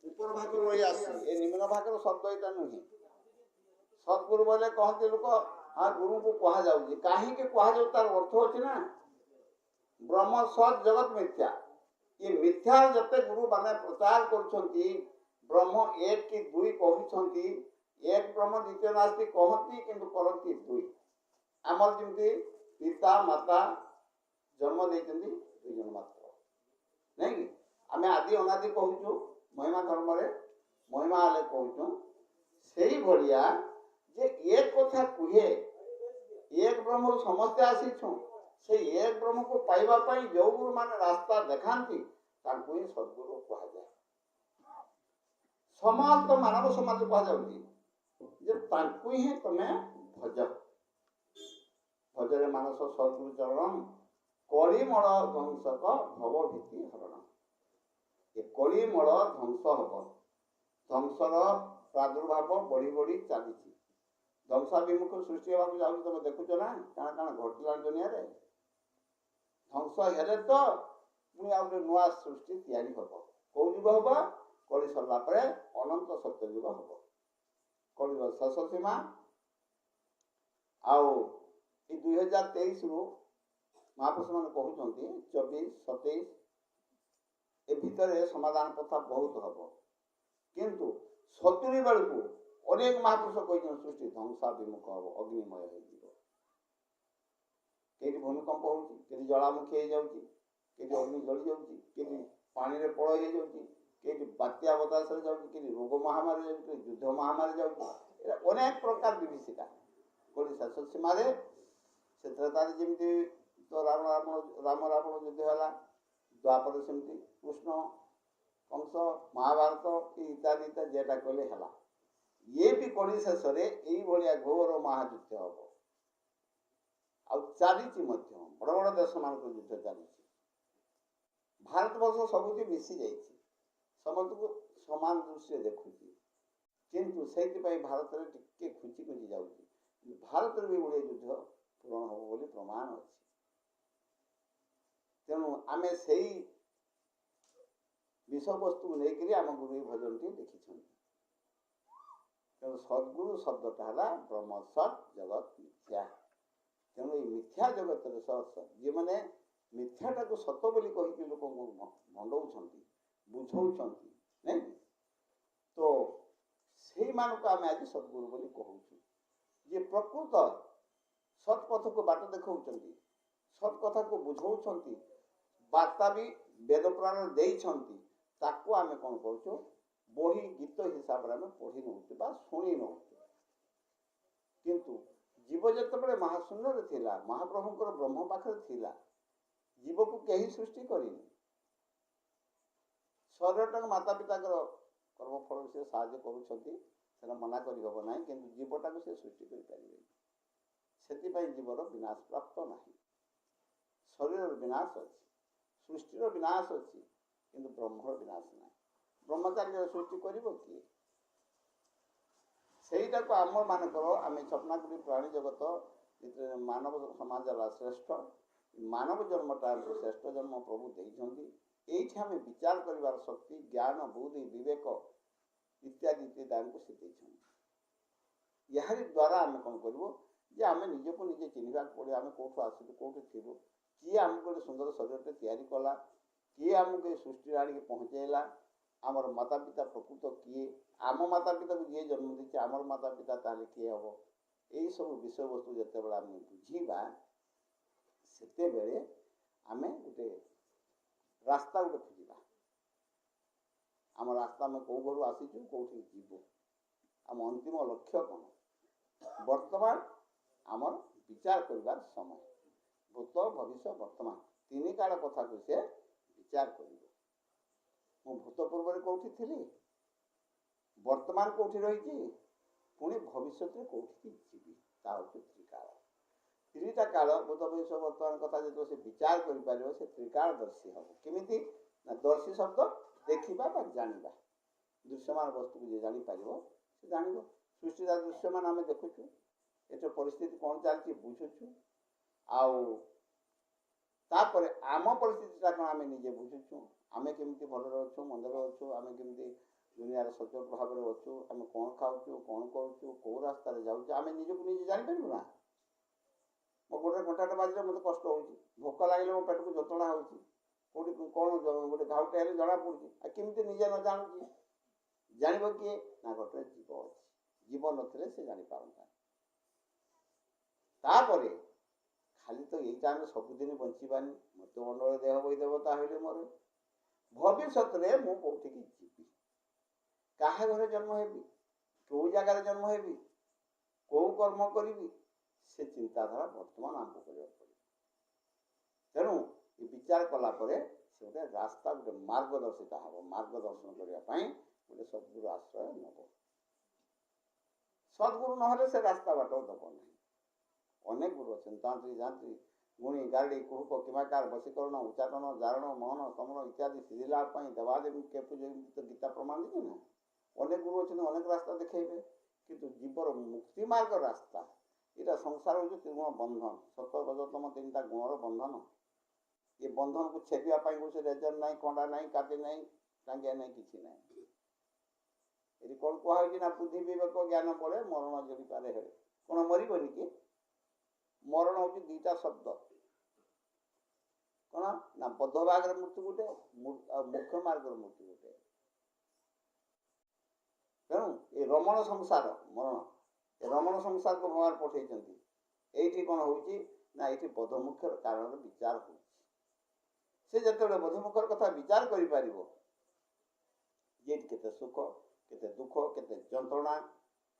ऊपर भाग रही आसी ए निम्न भाग शब्द यहाँ नुहे सद्गुरु बोले कहते लोक हाँ गुरु को कह जाऊँ कहीं कह तार अर्थ अच्छे ना ब्रह्म सत जगत मिथ्या ये मिथ्या जते गुरु माने प्रचार कर ब्रह्म एक कि दुई कहते एक ब्रह्म द्वितीय नास्ति कहती किंतु करती दुई आमर जमी पिता माता जन्म देते दुई जन मात्र नहीं आम आदि अनादि कहूँ महिमा धर्म महिमा आले कहूँ से भाया जे एक कथा कहे एक ब्रह्म समस्ते आसीछू से एक ब्रह्म को पाइबा जो गुरु माने रास्ता देखाती ही सद्गुरु कह जाए समस्त मानव समाज कह ही तुम्हें भज भजरे मानस सद्गुरु चरण कलिमल ध्वंसक भव भीति हरण ये कलिमल ध्वंस हम ध्वंसर प्रादुर्भाव बढ़ी बढ़ी चली ध्वंसाभिमुख सृष्टि होगा जाऊँ तुम देखुच ना क्या क्या घटला दुनिया रे ध्वंस हेले तो पुणी आ गए नुआ सृष्टि तैयारी हम कौ जुग हम कली सरला अनंत सत्य जुग हम कलिर शेष सीमा आउ 2023 रु महापुरुष मैंने कहते 24-27 ए भितर समाधान पथा बहुत हम किंतु 70 बेलू अनेक महापुरुष कहते सृष्टि ध्वंसाभिमुख हम अग्निमय हो भूमिकंप हो ज्वालामुखी हो जाऊँगी अग्नि जली जाऊँगी पानी रे पड़ हो जाऊँगी बात्या बतास जाऊँगी रोग महामारी जाऊँगी युद्ध महामारी जाऊँगी अनेक प्रकार विभीषिका कोई शेष सीमा जमी तो राम रावण युद्ध है द्वापर सेमती कृष्ण कंस महाभारत इत्यादि इत्यादि जेटा कहले है ये भी कड़ी शेष में घोर महायुद्ध हम चली बड़ बड़ देश मान युद्ध चली भारत वर्ष सबुति मिसी जा समस्त को समान दृष्टि देखुची किंतु से भारत में टिके खुची खुची जाऊँगी भारत भी गोटे युद्ध पूरण हम बोली प्रमाण अच्छी तेणु आम से विषय वस्तु नहीं आम गुरु भजन टी लिखी तेणु सद्गुरु शब्दटा है ब्रह्म सत जगत मिथ्या तेणु ये मिथ्या जगत जी मैंने मिथ्याटा को सत बोली कही लोक भंडौं बुझाऊँ नहीं तो से मानक आम आज सद्गुरु बोली कहूँ जे प्रकृत सत्पथ को बाट देखा सत कथा को बुझाऊँ वार्ता भी वेद पुराण देइछंती ताको आम कौन करूँ बही गीत हिसाब से पढ़ी नौ शुणी नौ किंतु जीव जिते महाशून्य थिला महाप्रभुंकर ब्रह्म पाखे थिला जीव को कहीं सृष्टि करें शरीर माता पिता कर्मफल से साहाय्य कर मना करहब ना कि जीवटा को से सृष्टि करें जीवर विनाश प्राप्त ना शरीर विनाश अच्छी सृष्टिर विनाश अच्छी किंतु ब्रह्मर विनाश ना ब्रह्मचार्य सृष्टि कर किए सेटा को आम मानकर आम स्वप्नाकृति प्राणी जगत मानव समाज श्रेष्ठ मानव जन्मटा श्रेष्ठ जन्म प्रभु देइछंती एठी आम विचार करिवार शक्ति ज्ञान बुद्धि विवेक इत्यादि इत्यादि यार द्वारा आम कौन करूँ जे आम निज को निजे चिन्हवा पड़े आम कौटू आसलु कौटू थी किए आमको गोटे सुंदर शरीर तैयारी कला किए आमको सृष्टि आड़ पहुँचेला आमर माता पिता प्रकृत किए आम माता पिता को जी जन्म देते आमर माता पिता ताले किए हम यही सब विषय वस्तु जिते बड़ा आम बुझा सेते बेले आमे गोटे रास्ता गोटे खोजा आम रास्ता में कौ घर आसीचु कौटी जीवु आम अंतिम लक्ष्य कौन वर्तमान आमर विचार करवार समय भूत भविष्य वर्तमान तीन काल कथा को से विचार कर भूतपूर्व कौटी थी वर्तमान कौटी रही पुणी भविष्य कौटी जीवी त्रिकाल त्रिटा काल भूत भविष्य वर्तमान कथा जो से विचार कर से त्रिकालदर्शी हम केमी दर्शी शब्द देखा जाना दृश्यमान वस्तु को जापर से जान सृष्टि दृश्यमान आम देखुचु ये परिस्थिति कौन चलती बुझुचु आपर आम परिस्थिति कौन आम निजे बुझुचु आम केमी भल अच्छु मंदर अच्छु आम केमी दुनिया सचोट भाव में अच्छु आम कौन खाऊ कौन करूँ कौ रास्त जाऊँ आम निजक निजे जापर ना मो गोटे घंटाटे बाजिले मत कष्ट हो भोक लगे मो पेट को जतना हो कौन गोटे घाउटे हेल्ले जना पड़ी आ केमती निजे न जानू जान किए ना गोटे जीव अच्छी जीव नथिले से जापार तापर खाली तो यहीटा आम सबुदिन बंचानी मृत्युमंडल देह बही देवता हईले मोर भविष्य में मुझे कौटी जीवी क्या घर जन्म हेबी कौ जगार जन्म हेबी कौ कर्म करी से चिंताधारा बर्तमान आरंभ करा तेणु ये विचार कलापर से गोटे रास्ता गोटे मार्गदर्शिता हम मार्गदर्शन करने गोटे सद्गुरु आश्रय नब सद्गुरु ना से रास्ता बाट दब ना अनेक गुरु अच्छे तांत्री जांत्री गुणी गाड़ी कुहुक किमाकार वशीकरण उच्चाटन जारण मोहन समन इत्यादि सिद्धिलाभ देवादेवी के पूजा तो गीता प्रमाण देते ना अनेक गुरु अच्छे अनेक रास्ता देखेबे किंतु जीवर मुक्ति मार्ग रास्ता यहाँ संसार हूँ त्रिगुण बंधन सत रजतम तीन गुणर बंधन ये बंधन को छेदवाई कौन रेजर ना कंडा ना काटे ना टांगिया ना कि ना ये कौन कहुई ना बुद्धि विवेक ज्ञान बड़े मरण जड़ी पारे हे कौन मरबनी कि मरण हूँ दुईटा शब्द कौन ना बद्ध भाग मृत्यु गोटे मुख्य मार्ग मृत्यु गोटे तेणु ये रमण संसार मरण रमण संसार को भगवान पठे ये कौन हो ना ये बद्धमुखर कारण विचार हो जिते बद्धमुखर कथा विचार कर केते सुख केते दुख केते जंत्रणा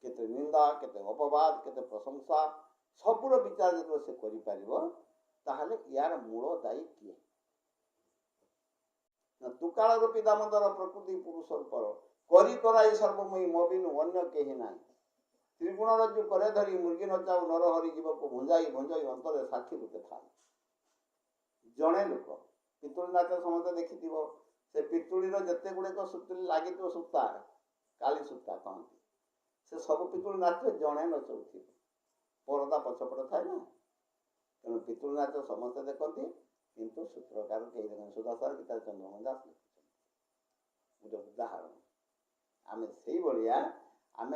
केते निंदा केते अपवाद केते प्रशंसा सबुर विचार जो से कर यार मूल दायी किए तुकाल रूपी दामोदर प्रकृति पुरुष करी कराई सर्वमयी मोबिनु अन्य कहीं ना त्रिगुण रज्जु करे धरी मुर्गी नचाऊ नरहरी जीव को भुंजाई भुंजाई अंतर साक्षी रूपे था जड़े लोक पितुड़ी नाच समस्त देखि से पितुड़ीर जिते गुड़िक सुतुली लगी सूता काली सूता कहती से सब पितुड़ी नाच जड़े नचाऊ परदा पछपट थाए ना तेणु पितुड़ी नाच समस्ते देखती किंतु सूत्रकार कई देखें सुधासार गीता चंद्रमोहन दास लिखुं गोटे उदाहरण आम से भाया आम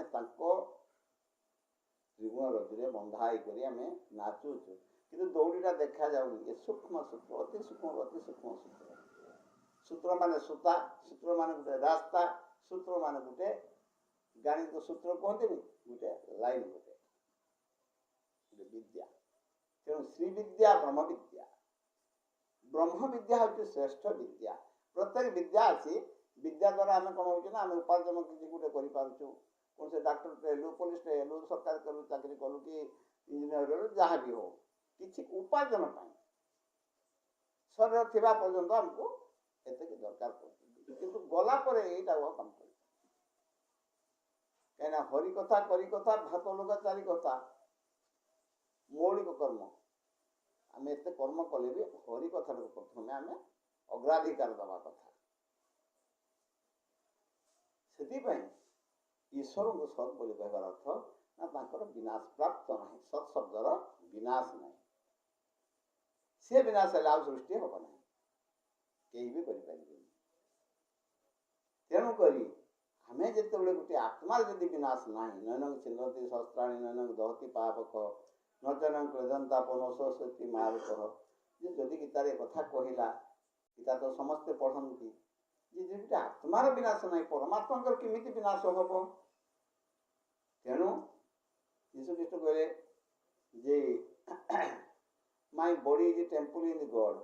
त्रिगुण रज्जुरे बंधा होकर नाचुचु कि दौड़ीटा देखा जाऊनी ये सूक्ष्म सूत्र अति सूक्ष्म सूत्र सूत्र माने सूता सूत्र माने गोटे रास्ता सूत्र माने गोटे गणित सूत्र कहते गोटे लाइन गोटे विद्या तेणु श्री विद्या ब्रह्म विद्या हूँ श्रेष्ठ विद्या प्रत्येक विद्या अच्छी विद्या द्वारा आम कौन हो आम उपार्जन किसी गोटे करूँ कौन से डाक्टर हेलु पुलिस हेलु सरकार कलु चाकरी कलु कि इंजीनियर जहाँ भी हो किसी उपार्जन शरीर थिबा पर्यंत हमको एत दरकार किंतु गला पर यहीटा काम कर कहीं हरि कथा करी कथा भात लगा चारि कथा मौलिक कर्म आम एत कर्म कले भी हरि कथा प्रथम आम अग्राधिकार दवा कथा से ईश्वर को सत बोली कहबार अर्थ ना विनाश प्राप्त ना सत शब्दर विनाश ना सी विनाश है आउ सृष्टि हम ना कहीं भी करें तेणुक आम जिते गोटे आत्मार जदि विनाश ना नयन छिन्नति शस्त्राणी नयन दहति पापक नचन क्लेदंतापन सरस्वती मारुक जदि गीतार कथा कहला गीता तो समस्ते पढ़ती जे गोटे आत्मार विनाश ना परमात्मा केमिति विनाश हम तेणु यीशुख्रीष्ट कहले जे my body is a temple in God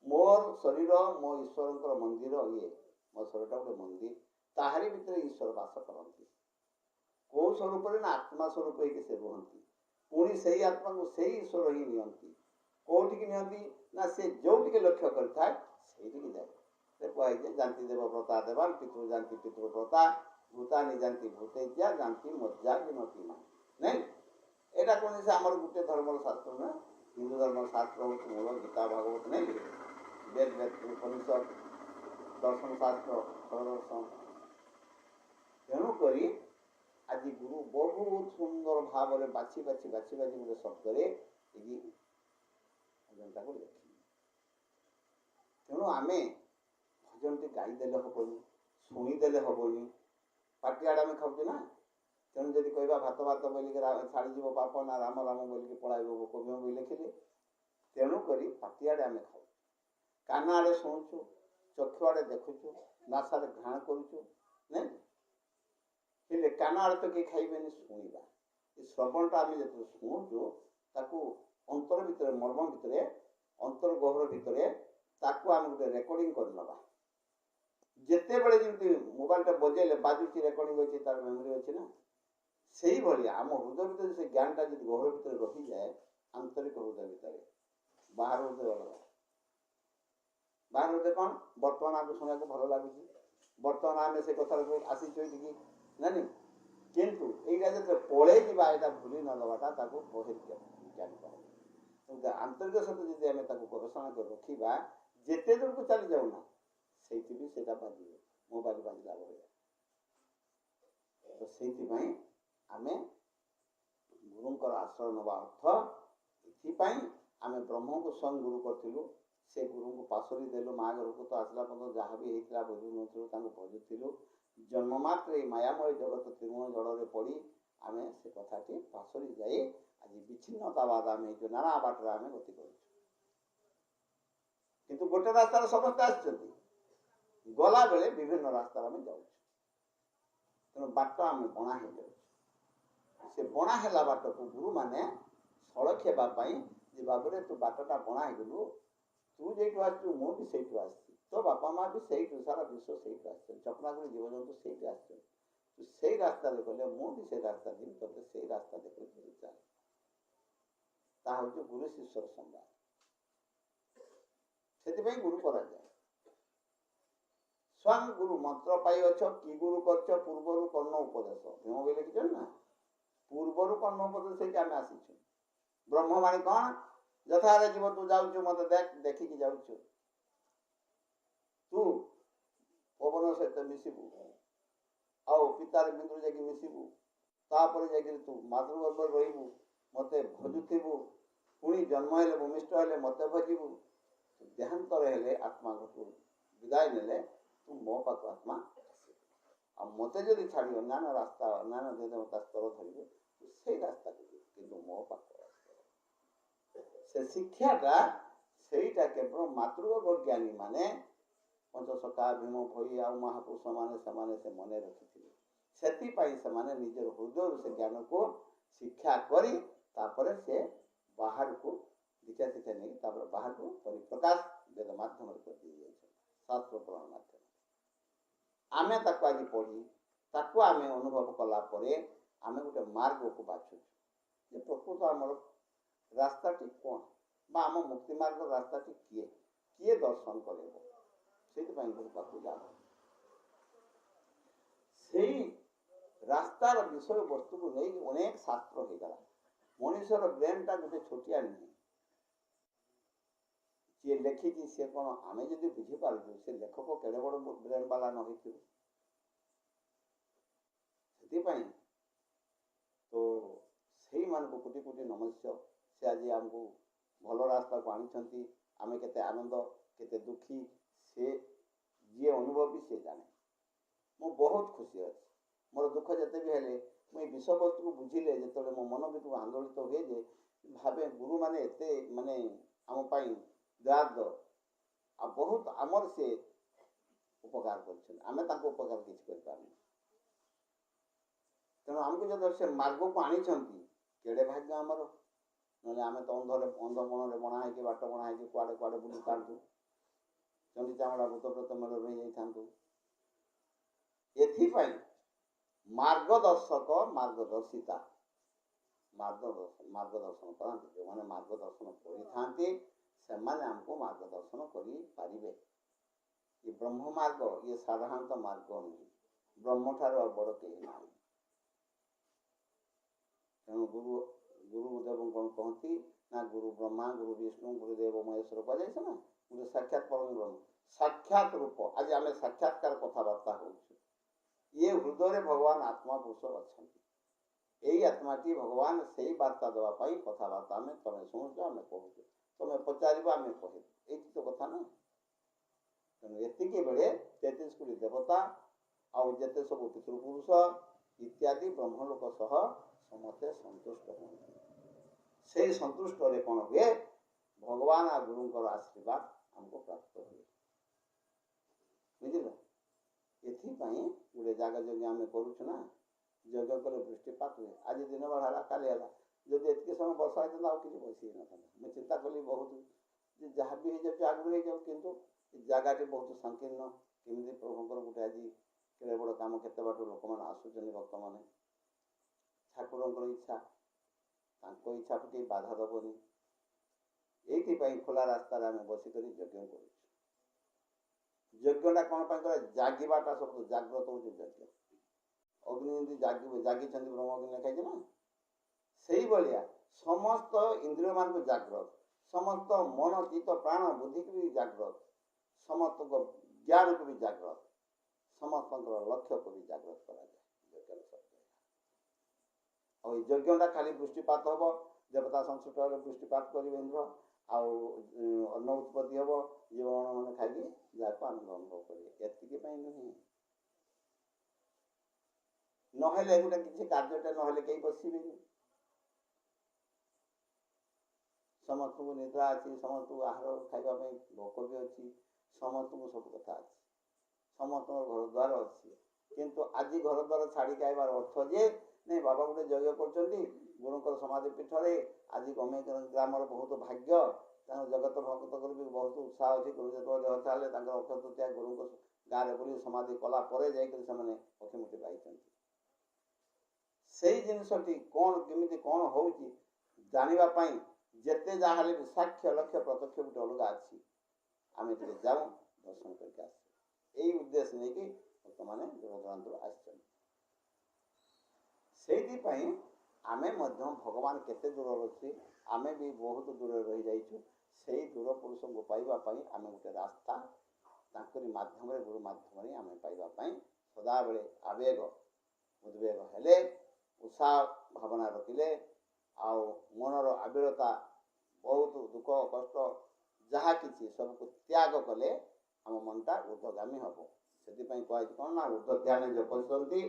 मोर शरीर मो ईश्वर मंदिर ये मो शरीर गोटे मंदिर ताहारी भितर ईश्वर वास करती कौ स्वरूप ना आत्मा स्वरूप से रुहति पुणी से आत्मा को से ईश्वर ही नियंती कौटिक नियंती ना से जो लक्ष्य करता है जाए कहे जानती देव व्रता देवान पितृ जानती पितृ व्रता भूतानी जानती भूतेज्या जानती मज्जा विनती माँ नहीं एटा कौन से आमर गोटे धर्म शास्त्र ना हिंदू धर्म शास्त्र हूँ मूल गीता भागवत नहीं वेद वेद उपनिषद दर्शन शास्त्र सरदर्शन तेणुक आज गुरु बहुत सुंदर भाव में बाछी बाछी बाछी बाछी गोटे शब्द भजनटा को लिखी तेणु आम भजन टी गाईदे हेनी शुणीदे हेनी ପାଟି ଆଡ଼େ ଆମେ ଖାଉଛୁ ନା। ତେଣୁ ଯଦି କହିବା ଭାତ ଭାତ ବୋଲିକି ଛାଡ଼ିଯିବ ପାପ, ନା ରାମ ରାମ ବୋଲିକି ପଳାଇବ କବି ବହି ଲେଖିଲେ। ତେଣୁକରି ପାଟି ଆଡ଼େ ଆମେ ଖାଉଛୁ, କାନ ଆଡ଼େ ଶୁଣୁଛୁ, ଚକ୍ଷୁ ଆଡ଼େ ଦେଖୁଛୁ, ନାସାରେ ଘ୍ରାଣ କରୁଛୁ, ନାଇଁ। ହେଲେ କାନ ଆଡ଼େ ତ କେହି ଖାଇବେନି, ଶୁଣିବା। ଏ ଶ୍ରବଣଟା ଆମେ ଯେତେବେଳେ ଶୁଣୁଛୁ ତାକୁ ଅନ୍ତର ଭିତରେ, ମର୍ମ ଭିତରେ, ଅନ୍ତର ଗହ୍ୱର ଭିତରେ ତାକୁ ଆମେ ଗୋଟେ ରେକର୍ଡିଂ କରିନେବା। ଯେତେବେଳେ ଯେମିତି ମୋବାଇଲଟା ବଜେଇଲେ ବାଜୁଛି, ରେକର୍ଡିଂ ଅଛି, ତାର ମେମୋରି ଅଛି ନା, ସେଇଭଳିଆ ଆମ ହୃଦୟ ଭିତରେ ସେ ଜ୍ଞାନଟା ଯଦି ଗହ୍ୱର ଭିତରେ ରହିଯାଏ, ଆନ୍ତରିକ ହୃଦୟ ଭିତରେ, ବାହାର ହୃଦୟ ଅଲଗା। ବାହାର ହୃଦୟ କ'ଣ? ବର୍ତ୍ତମାନ ଆମକୁ ଶୁଣିବାକୁ ଭଲ ଲାଗୁଛି, ବର୍ତ୍ତମାନ ଆମେ ସେ କଥାକୁ ଆସିଛୁ ଏଠିକି, ନାଇଁ। କିନ୍ତୁ ଏଇଟା ଯେତେବେଳେ ପଳେଇ ଯିବା, ଏଇଟା ଭୁଲି ନ ଦେବାଟା ତାକୁ ବହି ଜାଣିପାରିବା। କିନ୍ତୁ ଆନ୍ତରିକ ସହିତ ଯଦି ଆମେ ତାକୁ ଗବେଷଣା କରି ରଖିବା, ଯେତେ ଦୂରକୁ ଚାଲି ଯାଉନା ସେଇଠି ବି ସେଇଟା ବାଜିବ, ମୋବାଇଲ ବାଜିଲା ଭଳିଆ। ତ ସେଇଥିପାଇଁ ଆମେ ଗୁରୁଙ୍କର ଆଶ୍ରୟ ନେବା ଅର୍ଥ ଏଥିପାଇଁ ଆମେ ବ୍ରହ୍ମଙ୍କୁ ସ୍ୱୟଂ ଗୁରୁ କରିଥିଲୁ। ସେ ଗୁରୁଙ୍କୁ ପାଶୋରି ଦେଲୁ, ମା ଘରକୁ ତ ଆସିଲା ପର୍ଯ୍ୟନ୍ତ ଯାହା ବି ହେଇଥିଲା ବୁଝୁନଥିଲୁ, ତାଙ୍କୁ ଭଜୁଥିଲୁ। ଜନ୍ମ ମାତ୍ରେ ଏଇ ମାୟାମୟ ଜଗତ ତ୍ରିଗୁଣ ଜଳରେ ପଡ଼ି ଆମେ ସେ କଥାଟି ପାଶୋରି ଯାଇ ଆଜି ବିଚ୍ଛିନ୍ନତାବାଦ ଆମେ ହେଇଛୁ, ନାନା ବାଟରେ ଆମେ ଗତି କରୁଛୁ। କିନ୍ତୁ ଗୋଟେ ରାସ୍ତାରେ ସମସ୍ତେ ଆସିଛନ୍ତି, ଗଲାବେଳେ ବିଭିନ୍ନ ରାସ୍ତାରେ ଆମେ ଯାଉଛୁ। ତେଣୁ ବାଟ ଆମେ ବଣା ହେଇଯାଉଛି। ସେ ବଣା ହେଲା ବାଟକୁ ଗୁରୁମାନେ ସଳଖ ହେବା ପାଇଁ, ଯେ ଭାବରେ ତୁ ବାଟଟା ବଣା ହେଇଗଲୁ, ତୁ ଯେଇଠୁ ଆସିଛୁ ମୁଁ ବି ସେଇଠୁ ଆସିଛି, ତୋ ବାପା ମା ବି ସେଇଠୁ, ସାରା ବିଶ୍ୱ ସେଇଠୁ ଆସିଛନ୍ତି, ଚକ୍ରାଗୁଡ଼ି ଜୀବଜନ୍ତୁ ସେଇଠି ଆସିଛନ୍ତି, ତୁ ସେଇ ରାସ୍ତାରେ ଗଲେ ମୁଁ ବି ସେଇ ରାସ୍ତା ଯିବି, ତୋତେ ସେଇ ରାସ୍ତା ଦେଖେଇ ଚାଲ। ତାହା ହେଉଛି ଗୁରୁ ଶିଷ୍ୟର ସମ୍ବାଦ। ସେଥିପାଇଁ ଗୁରୁ କରାଯାଏ। ସ୍ୱୟଂ ଗୁରୁ ମନ୍ତ୍ର ପାଇଅଛ, କି ଗୁରୁ କରିଛ, ପୂର୍ବରୁ କର୍ଣ୍ଣ ଉପଦେଶ। ଭୀମ ବି ଲେଖିଛନ୍ତି ନା, ପୂର୍ବରୁ କର୍ଣ୍ଣ ଉପଦେଶ ହେଇକି ଆମେ ଆସିଛୁ। ବ୍ରହ୍ମବାଣୀ କ'ଣ? ଯଥାରେ ଯିବ ତୁ ଯାଉଛୁ, ମତେ ଦେଖ, ଦେଖିକି ଯାଉଛୁ। ତୁ ପବନ ସହିତ ମିଶିବୁ, ଆଉ ପିତାର ବିନ୍ଦୁରେ ଯାଇକି ମିଶିବୁ, ତାପରେ ଯାଇକିରି ତୁ ମାତୃଗର୍ଭରେ ରହିବୁ, ମତେ ଭଜୁଥିବୁ, ପୁଣି ଜନ୍ମ ହେଲେ ଭୂମିଷ୍ଠ ହେଲେ ମତେ ଭଜିବୁ, ଦେହାନ୍ତରେ ହେଲେ ଆତ୍ମା ଘରକୁ ବିଦାୟ ନେଲେ ତୁ ମୋ ପାଖକୁ ଆତ୍ମା ଆସିବୁ। ଆଉ ମତେ ଯଦି ଛାଡ଼ି ଅନ୍ୟାନ୍ୟ ରାସ୍ତା, ଅନ୍ୟାନ୍ୟ ଦେବତା ସ୍ତର ଧରିବୁ, ତୁ ସେଇ ରାସ୍ତାକୁ ଯିବୁ, କିନ୍ତୁ ମୋ ପାଖକୁ ଆସିବୁ। ସେ ଶିକ୍ଷାଟା ସେଇଟା କେବଳ ମାତୃଗର୍ଭ ଜ୍ଞାନୀ ମାନେ, ପଞ୍ଚସଖା, ଭୀମ ଭୋଇ ଆଉ ମହାପୁରୁଷ ମାନେ, ସେମାନେ ସେ ମନେ ରଖିଥିଲେ। ସେଥିପାଇଁ ସେମାନେ ନିଜର ହୃଦୟରୁ ସେ ଜ୍ଞାନକୁ ଶିକ୍ଷା କରି ତାପରେ ସେ ବାହାରକୁ ଦୀକ୍ଷା ଶିକ୍ଷା ନେଇକି ତାପରେ ବାହାରକୁ ପରିପ୍ରକାଶ ବେଦ ମାଧ୍ୟମରେ କରିଦେଇଯାଇଛନ୍ତି, ଶାସ୍ତ୍ର ପୁରାଣ ମାଧ୍ୟମରେ। ଆମେ ତାକୁ ଆଜି ପଢ଼ି ତାକୁ ଆମେ ଅନୁଭବ କଲା ପରେ ଆମେ ଗୋଟେ ମାର୍ଗକୁ ବାଛୁଛୁ, ଯେ ପ୍ରକୃତ ଆମର ରାସ୍ତାଟି କ'ଣ, ବା ଆମ ମୁକ୍ତି ମାର୍ଗର ରାସ୍ତାଟି କିଏ କିଏ ଦର୍ଶନ କରିବ। ସେଇଥିପାଇଁ ଗୁରୁ ପାଖକୁ ଯାଅ। ସେଇ ରାସ୍ତାର ବିଷୟବସ୍ତୁକୁ ନେଇ ଅନେକ ଶାସ୍ତ୍ର ହେଇଗଲା। ମଣିଷର ବ୍ରେନ୍ଟା ଗୋଟେ ଛୋଟିଆ ନୁହେଁ। ଯିଏ ଲେଖିଛି ସିଏ କ'ଣ ଆମେ ଯଦି ବୁଝିପାରୁଛୁ, ସେ ଲେଖକ କେଡ଼େ ବଡ଼ ବ୍ରେନ୍ ବାଲା ନ ହେଇଥିବ। ସେଥିପାଇଁ ତ ସେଇମାନଙ୍କୁ କୋଟି କୋଟି ନମସ୍ୟ। ସେ ଆଜି ଆମକୁ ଭଲ ରାସ୍ତାକୁ ଆଣିଛନ୍ତି। ଆମେ କେତେ ଆନନ୍ଦ, କେତେ ଦୁଃଖୀ, ସେ ଯିଏ ଅନୁଭବୀ ସେ ଜାଣେ। ମୁଁ ବହୁତ ଖୁସି ଅଛି। ମୋର ଦୁଃଖ ଯେତେ ବି ହେଲେ ମୁଁ ଏଇ ବିଷୟବସ୍ତୁକୁ ବୁଝିଲେ ଯେତେବେଳେ ମୋ ମନ ଭିତରୁ ଆନ୍ଦୋଳିତ ହୁଏ, ଯେ ଭାବେ ଗୁରୁମାନେ ଏତେ ମାନେ ଆମ ପାଇଁ ଦୟାଦ, ଆଉ ବହୁତ ଆମର ସେ ଉପକାର କରିଛନ୍ତି, ଆମେ ତାଙ୍କ ଉପକାର କିଛି କରିପାରୁନୁ। ତେଣୁ ଆମକୁ ଯଦି ସେ ମାର୍ଗକୁ ଆଣିଛନ୍ତି, କେଡ଼େ ଭାଗ୍ୟ ଆମର। ନହେଲେ ଆମେ ତ ଅନ୍ଧ ମନରେ ବଣା ହେଇକି, ବାଟ ବଣା ହେଇକି କୁଆଡ଼େ କୁଆଡ଼େ ବୁଲିଥାନ୍ତୁ, ଚଣ୍ଡୀ ଚାମଡ଼ା ଭୂତ ପ୍ରେତ ମେଳରେ ରହିଯାଇଥାନ୍ତୁ। ଏଥିପାଇଁ ମାର୍ଗଦର୍ଶକ, ମାର୍ଗଦର୍ଶିତା, ମାର୍ଗଦର୍ଶନ କରନ୍ତି। ଯେଉଁମାନେ ମାର୍ଗଦର୍ଶନ କରିଥାନ୍ତି ସେମାନେ ଆମକୁ ମାର୍ଗଦର୍ଶନ କରିପାରିବେ। ଏ ବ୍ରହ୍ମ ମାର୍ଗ ଇଏ ସାଧାରଣତଃ ମାର୍ଗ ନୁହେଁ, ବ୍ରହ୍ମଠାରୁ ଆଉ ବଡ଼ କେହି ନାହିଁ। ତେଣୁ ଗୁରୁଦେବ କ'ଣ କହନ୍ତି ନା, ଗୁରୁ ବ୍ରହ୍ମା, ଗୁରୁ ବିଷ୍ଣୁ, ଗୁରୁଦେବ ମହେଶ୍ୱର କୁହାଯାଇଛି ନା, ଗୁରୁ ସାକ୍ଷାତ ପରମ ବ୍ରହ୍ମ, ସାକ୍ଷାତ ରୂପ। ଆଜି ଆମେ ସାକ୍ଷାତକାର କଥାବାର୍ତ୍ତା ହେଉଛୁ। ଇଏ ହୃଦୟରେ ଭଗବାନ ଆତ୍ମା ପୁରୁଷ ଅଛନ୍ତି। ଏଇ ଆତ୍ମାଟି ଭଗବାନ ସେଇ ବାର୍ତ୍ତା ଦେବା ପାଇଁ କଥାବାର୍ତ୍ତା ଆମେ, ତମେ ଶୁଣୁଛ ଆମେ କହୁଛୁ, ତମେ ପଚାରିବ ଆମେ କହିବୁ, ଏଇଠି ତ କଥା ନା। ତେଣୁ ଏତିକି ବେଳେ 33 କୋଟି ଦେବତା ଆଉ ଯେତେ ସବୁ ପିତୃପୁରୁଷ ଇତ୍ୟାଦି ବ୍ରହ୍ମଲୋକ ସହ ସମସ୍ତେ ସନ୍ତୁଷ୍ଟ ହୁଅନ୍ତି। ସେଇ ସନ୍ତୁଷ୍ଟରେ କ'ଣ ହୁଏ, ଭଗବାନ ଆଉ ଗୁରୁଙ୍କର ଆଶୀର୍ବାଦ ଆମକୁ ପ୍ରାପ୍ତ ହୁଏ। ବୁଝିଲ? ଏଥିପାଇଁ ଗୋଟେ ଜାଗା ଯଜ୍ଞ ଆମେ କରୁଛୁ ନା, ଯଜ୍ଞ କଲେ ବୃଷ୍ଟିପାତ ହୁଏ। ଆଜି ଦିନ ବେଳା ହେଲା, କାଲି ହେଲା, ଯଦି ଏତିକି ସମୟ ବର୍ଷା ହେଇଥାନ୍ତା ଆଉ କିଛି ବସି ହେଇନଥାନ୍ତା। ମୁଁ ଚିନ୍ତା କଲି ବହୁତ ଯେ ଯାହା ବି ହେଇଯାଉଛି ଆଗରୁ ହେଇଯାଉ, କିନ୍ତୁ ଏ ଜାଗାଟି ବହୁତ ସଂକୀର୍ଣ୍ଣ। କେମିତି ପ୍ରଭୁଙ୍କର ଗୋଟେ ଆଜି କେତେ ବଡ଼ କାମ, କେତେ ବାଟ ଲୋକମାନେ ଆସୁଛନ୍ତି, ଭକ୍ତମାନେ। ଠାକୁରଙ୍କର ଇଚ୍ଛା, ତାଙ୍କ ଇଚ୍ଛାକୁ କେହି ବାଧା ଦେବନି। ଏଇଥିପାଇଁ ଖୋଲା ରାସ୍ତାରେ ଆମେ ବସିକରି ଯଜ୍ଞ କରୁଛୁ। ଯଜ୍ଞଟା କ'ଣ ପାଇଁ କରେ? ଜାଗିବାଟା ସବୁ ଜାଗ୍ରତ ହେଉଛି ଯଜ୍ଞ। ଅଗ୍ନି ଯେମିତି ଜାଗିଛନ୍ତି ବ୍ରହ୍ମ ଅଗ୍ନି ଲେଖାଇଛି ନା, ସେଇଭଳିଆ ସମସ୍ତ ଇନ୍ଦ୍ରିୟମାନଙ୍କୁ ଜାଗ୍ରତ, ସମସ୍ତ ମନ ଚିତ୍ତ ପ୍ରାଣ ବୁଦ୍ଧିକୁ ବି ଜାଗ୍ରତ, ସମସ୍ତଙ୍କ ଜ୍ଞାନକୁ ବି ଜାଗ୍ରତ, ସମସ୍ତଙ୍କର ଲକ୍ଷ୍ୟକୁ ବି ଜାଗ୍ରତ କରାଯାଏ ଯଜ୍ଞର ଶବ୍ଦ। ଆଉ ଏଇ ଯଜ୍ଞଟା ଖାଲି ବୃଷ୍ଟିପାତ ହେବ, ଦେବତା ସଂଶ୍ଳିଷ୍ଟ ହେଲେ ବୃଷ୍ଟିପାତ କରିବେ ଇନ୍ଦ୍ର, ଆଉ ଅନ୍ନ ଉତ୍ପତ୍ତି ହେବ, ଜୀବମାନେ ଖାଇକି ଯାହାକୁ ଆନନ୍ଦ ଅନୁଭବ କରିବେ, ଏତିକି ପାଇଁ ନୁହେଁ। ନହେଲେ ଗୋଟେ କିଛି କାର୍ଯ୍ୟଟା ନହେଲେ କେହି ବସିବେନି। ସମସ୍ତଙ୍କୁ ନିଦ୍ରା ଅଛି, ସମସ୍ତଙ୍କୁ ଆହାର ଖାଇବା ପାଇଁ ଭୋକ ବି ଅଛି, ସମସ୍ତଙ୍କୁ ସବୁ କଥା ଅଛି, ସମସ୍ତଙ୍କର ଘରଦ୍ୱାର ଅଛି। କିନ୍ତୁ ଆଜି ଘରଦ୍ୱାର ଛାଡ଼ିକି ଆସିବାର ଅର୍ଥ ଯେ ନାଇଁ, ବାବା ଗୋଟେ ଯଜ୍ଞ କରୁଛନ୍ତି ଗୁରୁଙ୍କର ସମାଧି ପୀଠରେ, ଆଜି ଗ୍ରାମର ବହୁତ ଭାଗ୍ୟ, ତାଙ୍କର ଜଗତ ଭକ୍ତଙ୍କର ବି ବହୁତ ଉତ୍ସାହ ଅଛି। ଗୁରୁ ଯେତେବେଳେ ଦେହ ଚାଲେ ତାଙ୍କର ଅକ୍ଷୟ ତୃତୀୟା ଗୁରୁଙ୍କ ଗାଁରେ ବୁଲି ସମାଧି କଲା ପରେ ଯାଇକରି ସେମାନେ ଅକ୍ଷିମୁଠି ପାଇଛନ୍ତି। ସେଇ ଜିନିଷଟି କ'ଣ କେମିତି କ'ଣ ହେଉଛି ଜାଣିବା ପାଇଁ ଯେତେ ଯାହା ହେଲେ ବି ସାକ୍ଷ୍ୟ ଲକ୍ଷ୍ୟ ପ୍ରତ୍ୟକ୍ଷ ଗୋଟେ ଅଲଗା ଅଛି। ଆମେ ଟିକେ ଯାଉ, ଦର୍ଶନ କରିକି ଆସିବୁ, ଏଇ ଉଦ୍ଦେଶ୍ୟ ନେଇକି ବର୍ତ୍ତମାନେ ଦୂରଦୂରାନ୍ତରୁ ଆସିଛନ୍ତି। ସେଇଥିପାଇଁ ଆମେ ମଧ୍ୟ ଭଗବାନ କେତେ ଦୂରରେ ଅଛି, ଆମେ ବି ବହୁତ ଦୂରରେ ରହିଯାଇଛୁ। ସେଇ ଦୂର ପୁରୁଷଙ୍କୁ ପାଇବା ପାଇଁ ଆମେ ଗୋଟେ ରାସ୍ତା ତାଙ୍କରି ମାଧ୍ୟମରେ, ଗୁରୁ ମାଧ୍ୟମରେ ଆମେ ପାଇବା ପାଇଁ ସଦାବେଳେ ଆବେଗ ଉଦ୍ବେଗ ହେଲେ, ଉତ୍ସାହ ଭାବନା ରଖିଲେ, ଆଉ ମନର ଆବିଳତା, ବହୁତ ଦୁଃଖ କଷ୍ଟ ଯାହା କିଛି ସବୁକୁ ତ୍ୟାଗ କଲେ ଆମ ମନଟା ଊର୍ଦ୍ଧ୍ୱଗାମୀ ହେବ। ସେଥିପାଇଁ କୁହାଯାଇଛି କ'ଣ ନା, ଊର୍ଦ୍ଧ୍ୱ ଧ୍ୟାନ ଜପନ୍ତି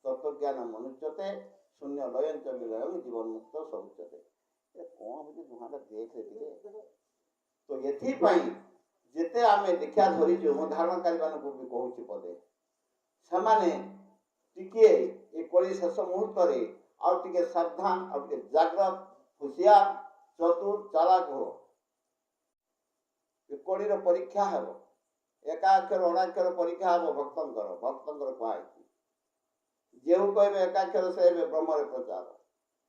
ତତ୍ତ୍ୱଜ୍ଞାନ ମନୁଷ୍ୟତେ, ଶୂନ୍ୟ ଲୟଞ୍ଚ ବିଲୟ ଜୀବନ ମୁକ୍ତ ସବୁଚ୍ୟତେ। ଏ କ'ଣ ହେଉଛି ଦୁହାଁଟା ଦେଖେ ଟିକେ। ତ ଏଥିପାଇଁ ଯେତେ ଆମେ ଦୀକ୍ଷା ଧରିଛୁ, ମୁଁ ଧାରଣକାରୀମାନଙ୍କୁ ବି କହୁଛି ପଦେ, ସେମାନେ ଟିକିଏ ଏ କଳି ଶେଷ ମୁହୂର୍ତ୍ତରେ ଆଉ ଟିକେ ସାବଧାନ, ଆଉ ଟିକେ ଜାଗ୍ରତ, ହୁସିଆର, ଚତୁର, ଚାଲାକ ହୁଅ। ଏ କଳିର ପରୀକ୍ଷା ହେବ, ଏକାକ୍ଷର ଅଣାକ୍ଷର ପରୀକ୍ଷା ହେବ ଭକ୍ତଙ୍କର। ଭକ୍ତଙ୍କର କୁହାଯାଇଛି, ଯେଉଁ କହିବେ ଏକାକ୍ଷର ସେ ହେବେ ବ୍ରହ୍ମରେ ପ୍ରଚାର,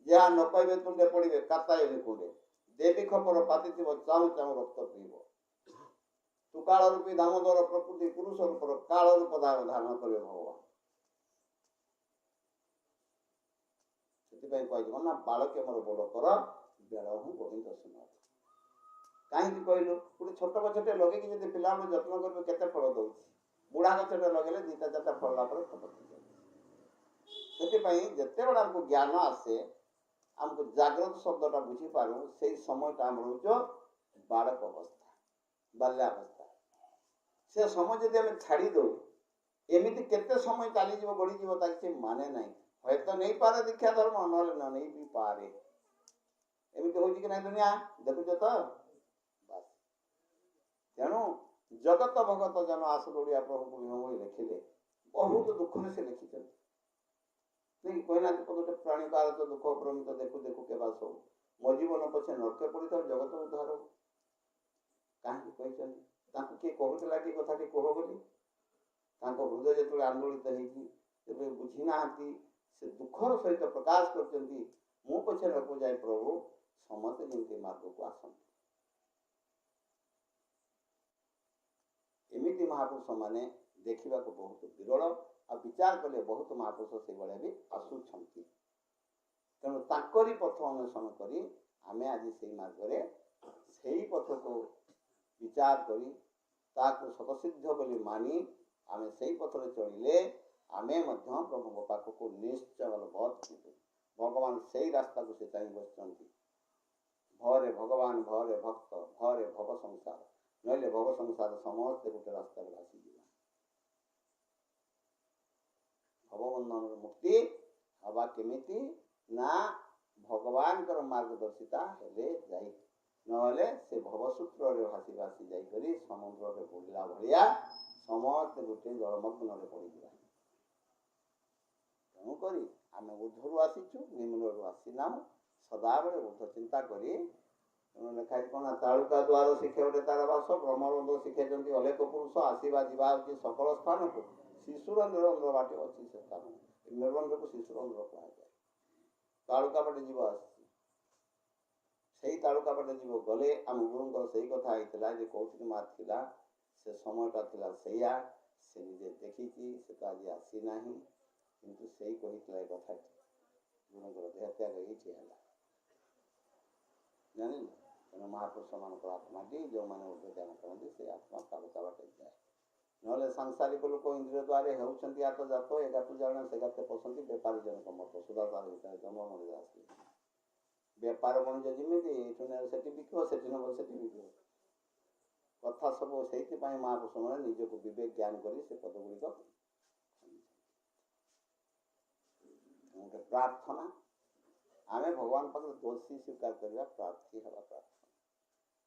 ଯାହା ନ କହିବେ ତୁଣ୍ଡେ ପଡ଼ିବେ କାତାଏ ନିକୁଣ୍ଡେ, ଦେବୀ ଖପର ପାତିଥିବ ଚାହୁଁ ଚାହୁଁ ରକ୍ତ ପିଇବ। ତୁ କାଳ ରୂପୀ ଦାମୋଦର ପ୍ରକୃତି ପୁରୁଷ ରୂପର କାଳ ରୂପ ଧାରଣ କରିବେ ଭଗବାନ। ସେଥିପାଇଁ କୁହାଯିବ ନା, ବାଳକେ ମୋର ବୋଲ କର ବେଳ ହୁଁ ଗୋବିନ୍ଦ ସୁନ। କାହିଁକି କହିଲୁ, ଗୋଟେ ଛୋଟ ଗଛଟେ ଲଗେଇକି ଯଦି ପିଲାମାନେ ଯତ୍ନ କରିବେ କେତେ ଫଳ ଦେଉଛି। ବୁଢ଼ା ଗଛଟେ ଲଗେଇଲେ 2ଟା 4ଟା ଫଳିଲା ପରେ ଖତ ପଡ଼ିଯାଉଛି। ସେଥିପାଇଁ ଯେତେବେଳେ ଆମକୁ ଜ୍ଞାନ ଆସେ, ଆମକୁ ଜାଗ୍ରତ ଶବ୍ଦଟା ବୁଝିପାରୁ, ସେଇ ସମୟଟା ଆମର ହେଉଛି ବାଳକ ଅବସ୍ଥା, ବାଲ୍ୟାବସ୍ଥା। ସେ ସମୟ ଯଦି ଆମେ ଛାଡ଼ି ଦେଉ, ଏମିତି କେତେ ସମୟ ଚାଲିଯିବ ଗଡ଼ିଯିବ ତା କିଛି ମାନେ ନାହିଁ। ହୁଏତ ନେଇପାରେ ଦୀକ୍ଷା ଧର୍ମ, ନହେଲେ ନ ନେଇ ବି ପାରେ। ଏମିତି ହେଉଛି କି ନାହିଁ ଦୁନିଆ, ଦେଖୁଛ ତ। ବାସ୍, ତେଣୁ ଜଗତ ଭଗତ ଜନ ଆସୁ ଓଡ଼ିଆ ପ୍ରଭୁଙ୍କୁ ବିହୋଇ ଲେଖିଲେ, ବହୁତ ଦୁଃଖରେ ସେ ଲେଖିଛନ୍ତି। ନାଇଁ କହିନାହାନ୍ତି ଗୋଟେ ପ୍ରାଣୀ କାଳ ତ ଦୁଃଖ ପ୍ରମିତ ଦେଖୁ ଦେଖୁ କେବା ସବୁ, ମୋ ଜୀବନ ପଛେ ନର୍କେ ପଡ଼ିଥାଉ ଜଗତ ଉଦ୍ଧାର। କାହିଁକି କହିଛନ୍ତି? ତାଙ୍କୁ କିଏ କହୁଥିଲା କି କଥାଟି କୁହ ବୋଲି? ତାଙ୍କ ହୃଦୟ ଯେତେବେଳେ ଆନ୍ଦୋଳିତ ହେଇଛି, ଯେତେବେଳେ ବୁଝି ନାହାନ୍ତି, ସେ ଦୁଃଖର ସହିତ ପ୍ରକାଶ କରିଛନ୍ତି, ମୁଁ ପଛେ ନକୁ ଯାଏ ପ୍ରଭୁ, ସମସ୍ତେ ଯେମିତି ମାର୍ଗକୁ ଆସନ୍ତି। ଏମିତି ମହାପୁରୁଷମାନେ ଦେଖିବାକୁ ବହୁତ ବିରଳ, ଆଉ ବିଚାର କଲେ ବହୁତ ମହାପୁରୁଷ ସେଇଭଳିଆ ବି ଆସୁଛନ୍ତି। ତେଣୁ ତାଙ୍କରି ପଥ ଅନ୍ୱେଷଣ କରି ଆମେ ଆଜି ସେଇ ମାର୍ଗରେ, ସେଇ ପଥକୁ ବିଚାର କରି ତାକୁ ସତସିଦ୍ଧ ବୋଲି ମାନି ଆମେ ସେଇ ପଥରେ ଚଳିଲେ ଆମେ ମଧ୍ୟ ପ୍ରଭୁଙ୍କ ପାଖକୁ ନିଶ୍ଚୟ ଯିବୁ। ଭଗବାନ ସେଇ ରାସ୍ତାକୁ ସେ ଚାହିଁ ବସିଛନ୍ତି। ଭୟରେ ଭଗବାନ, ଭୟରେ ଭକ୍ତ, ଭୟରେ ଭବ ସଂସାର, ନହେଲେ ଭବ ସଂସାର ସମସ୍ତେ ଗୋଟେ ରାସ୍ତାରେ ଭାସିଯିବା। भवबंधन मुक्ति हवा केमिति ना भगवान मार्गदर्शिता हेले जाई नहले से भवसूत्र भासी भासी जाइकरी समुद्र में बुड़ला भाया समस्त गोटे जलमग्न पड़ीजा तेणुक आम ऊर्धर आसीचु निम्न आसीना सदाबले ऊर्ध चिंता करी लेखाई कौन तालुका द्वार शिखे गोटे तार बास ब्रह्मरंध्र शिखाई अलेख पुरुष आसवा जा सकल स्थान को शिशुर निरंध्र बाटे अच्छी से स्थान निरंध्र को शिशुरंध्र कहुए तालुका बाटे जीव से तालुका बाटे जीव गले आम गुरुंर से कथा होता है कौशिक माँ थिला से समयटा थिला सैया से निजे देखी से तो आज आसी ना किंतु से कही कथा गुरुंर देह त्याग ये जान तेना महापुरुष मान आत्माटी जो मैंने ऊर्ध ध्यान करते से आत्मा तालुका बाटे जाए ना सांसारिक लोक इंद्रिय द्वारे होती आत जात एगात जाने से गाते पसंद बेपारी जनक मत सुधार भर जन्म मिल आस बेपार वाणिज्य जमी से बिक से नब से बिक कथा सब से महापुरुष मैंने निजक विवेक ज्ञान कर पद गुड़िक प्रार्थना आम भगवान पाखे दोषी स्वीकार करवा प्रार्थी हवा प्रार्थना